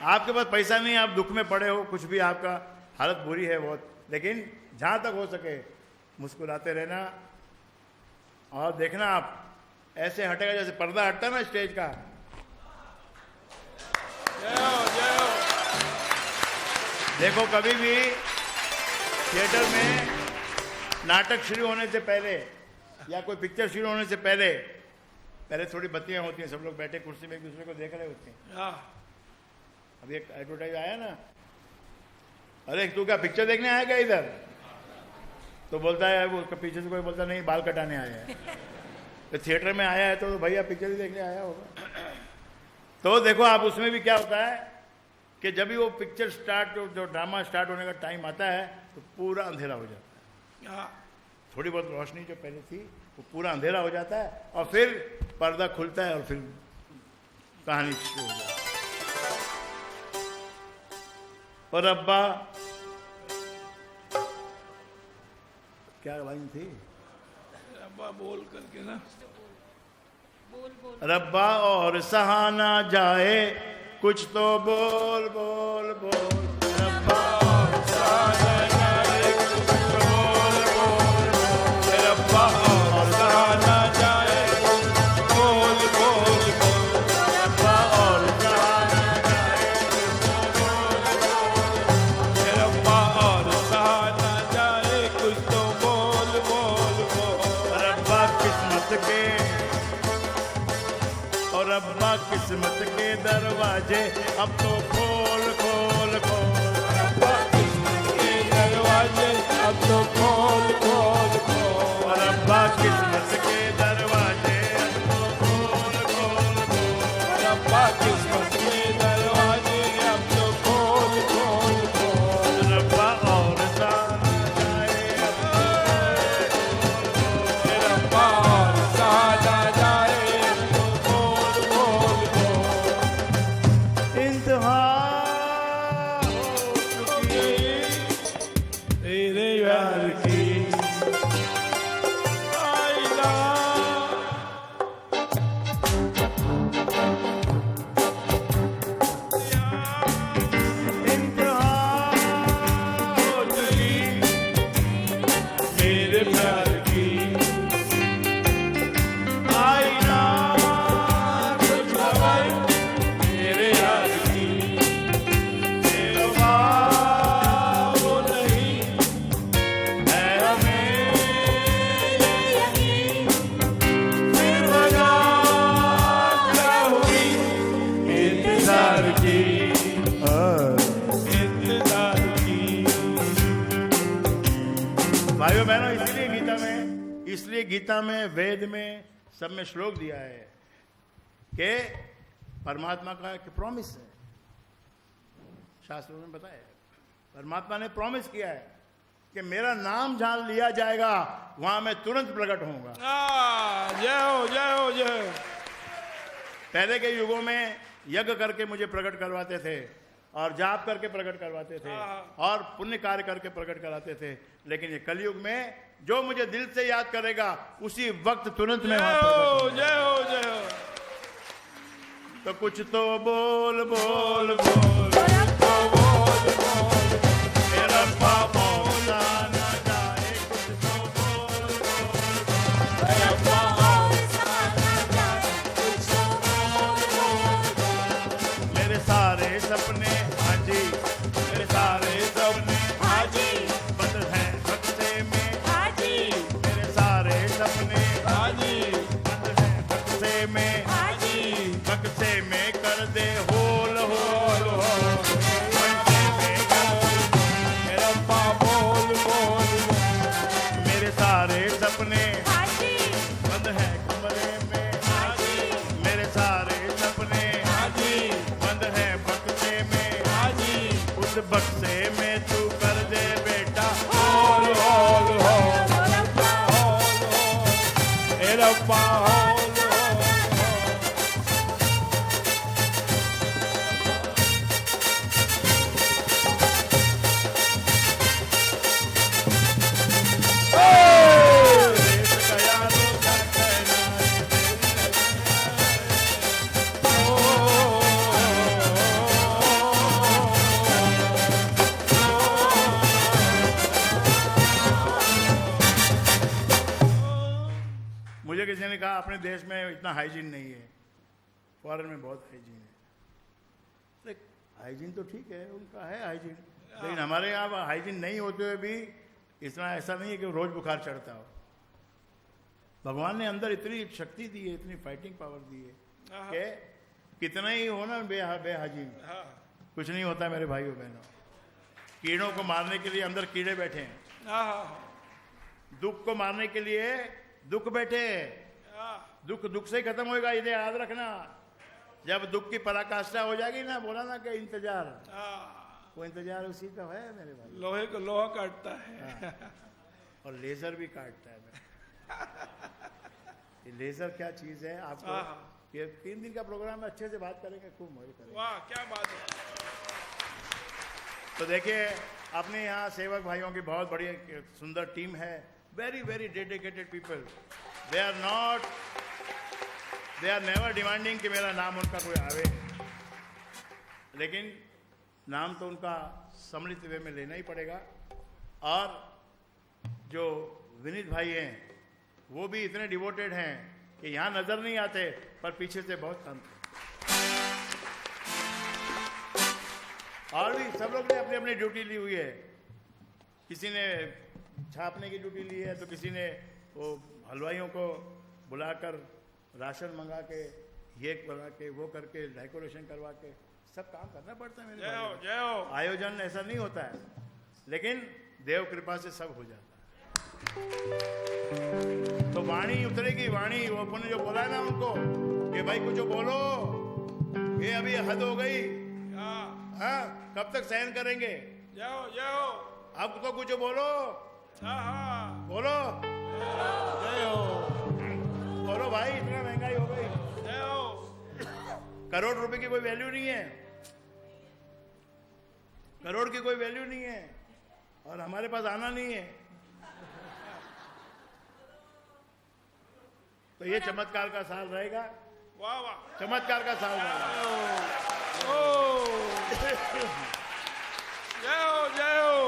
आपके पास पैसा नहीं, आप दुख में पड़े हो, कुछ भी आपका हालत बुरी है बहुत, लेकिन जहां तक हो सके मुस्कुराते रहना, और देखना आप ऐसे हटेगा जैसे पर्दा हटता है ना स्टेज का। जय हो, जय हो। देखो, कभी भी थिएटर में नाटक शुरू होने से पहले या कोई पिक्चर शुरू होने से पहले थोड़ी बत्तियां होती हैं, सब लोग बैठे कुर्सी में एक दूसरे को देख रहे होते हैं। अभी एक एडवर्टाइज आया ना, अरे तू क्या पिक्चर देखने आया क्या इधर? तो बोलता है वो, पीछे से कोई बोलता नहीं, बाल कटाने आया है। तो थिएटर में आया है तो भैया पिक्चर ही देखने आया होगा। तो देखो आप, उसमें भी क्या होता है कि जब भी वो पिक्चर स्टार्ट, जो ड्रामा स्टार्ट होने का टाइम आता है तो पूरा अंधेरा हो जाता है। थोड़ी बहुत रोशनी जो पहले थी वो पूरा अंधेरा हो जाता है, और फिर पर्दा खुलता है और फिर कहानी शुरू हो जाती है। और अब्बा क्या लाइन थी? अब्बा बोल करके ना, रब्बा और सहाना जाए, कुछ तो बोल बोल बोल। रब्बा और सहाना जाए। के, और अब्बा किस्मत के दरवाजे अब तो खोल खोल खोल, अब्बा किस्मत के दरवाजे अब तो खोल खोल खोल, और अब्बा किस्मत के दरवाजे अब तो खोल खोल खोल, अब्बा किस्मत के दरवाजे अब तो खोल खोल खोल, रब्बा और सारा जाए अब रब्बा और सादा जाए अब तो खोल खोल खोल, इंतहा हो चुकी तेरे यार की आईना इंतहा हो चुकी मेरे प्यार की आईना कुछ खबर मेरे यार की बेवफा वो नहीं है हमें फिर लगा क्या हुई इंतजार की इंतजार की भाइयों बहनों, इसलिए गीता में वेद में सब में श्लोक दिया है कि परमात्मा का एक प्रॉमिस है, शास्त्रों में बताया है, परमात्मा ने प्रॉमिस किया है कि मेरा नाम जहां लिया जाएगा वहां मैं तुरंत प्रकट होऊंगा। जय हो जय हो जय हो। पहले के युगों में यज्ञ करके मुझे प्रकट करवाते थे, और जाप करके प्रकट करवाते थे, और पुण्य कार्य करके प्रकट कराते थे, लेकिन ये कलयुग में जो मुझे दिल से याद करेगा उसी वक्त तुरंत मैं वहां प्रकट होऊंगा। जय हो जय हो। तो कुछ तो बोल बोल बोल, तो बोल बोल मेरा पापा ना जाए, कुछ तो बोल बोल, रब्बा मेरे सारे सपने हाजी, मेरे सारे सपने हाजी बंद हैं बक्से में, हाजी मेरे सारे सपने हाजी बंद हैं बक्से में, हाजी बक्से में कर दे होल होल होल, बक्से में कर दे, रब्बा बोल बोल मेरे सारे सपने हाजी बंद हैं कमरे में, मेरे सारे सपने हाजी बंद हैं बक्से में, हाजी उस बक्से में तू कर दे बेटा होल होल होल रब्बा होल देश गया रोजा कहना मुझे किसी ने कहा अपने देश में इतना हाइजीन नहीं है, फॉरेन में बहुत हाइजीन है। देख, हाइजीन तो ठीक है, उनका है हाइजीन, लेकिन हमारे यहाँ हाइजीन नहीं होते हुए भी इतना ऐसा नहीं है कि रोज बुखार चढ़ता हो। भगवान ने अंदर इतनी शक्ति दी है, इतनी फाइटिंग पावर दी है कि कितना ही हो ना बेहाजीन कुछ नहीं होता मेरे भाइयों बहनों। कीड़ों को मारने के लिए अंदर कीड़े बैठे हैं, दुख को मारने के लिए दुख बैठे हैं। दुख दुख से ही खत्म होएगा, इन्हें याद रखना। जब दुख की पराकाष्ठा हो जाएगी ना, बोला ना कि इंतजार, वो इंतजार उसी का है मेरे भाई। लोहे को लोहा काटता है और लेजर भी काटता है मेरे। ये लेजर क्या चीज है आपको, ये 3 दिन का प्रोग्राम है, अच्छे से बात करेंगे, खूब मजे करेंगे। वाह क्या बात है। तो देखिए अपने यहाँ सेवक भाइयों की बहुत बड़ी सुंदर टीम है, very very dedicated people. They are never demanding कि मेरा नाम उनका कोई आवे, लेकिन नाम तो उनका सम्मिलित वे में लेना ही पड़ेगा। और जो विनीत भाई हैं वो भी इतने डिवोटेड हैं कि यहाँ नजर नहीं आते पर पीछे से बहुत काम करते। और भी सब लोग ने अपनी अपनी ड्यूटी ली हुई है। किसी ने छापने की ड्यूटी ली है, तो किसी ने वो हलवाइयों को बुलाकर राशन मंगा के, ये बना के, वो करके, डेकोरेशन करवा के सब काम करना पड़ता है मेरे जय हो भाई। जय हो। आयोजन ऐसा नहीं होता है, लेकिन देव कृपा से सब हो जाता है। तो वाणी उतरेगी, वाणी, वो अपन ने जो बोला ना उनको कि भाई कुछ बोलो, ये अभी हद हो गई, हाँ, हाँ, कब तक सहन करेंगे? जय हो जय हो। अब तो कुछ बोलो, हाँ हाँ, बोलो, जय हो, बोलो भाई, इतना महंगाई हो गई, जय हो। करोड़ रुपए की कोई वैल्यू नहीं है, करोड़ की कोई वैल्यू नहीं है, और हमारे पास आना नहीं है। तो ये चमत्कार का साल रहेगा, वाह वाह। चमत्कार का साल रहेगा। ओ जय हो जय हो।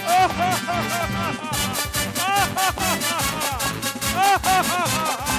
ha ha ha ha ha ha ha ha ha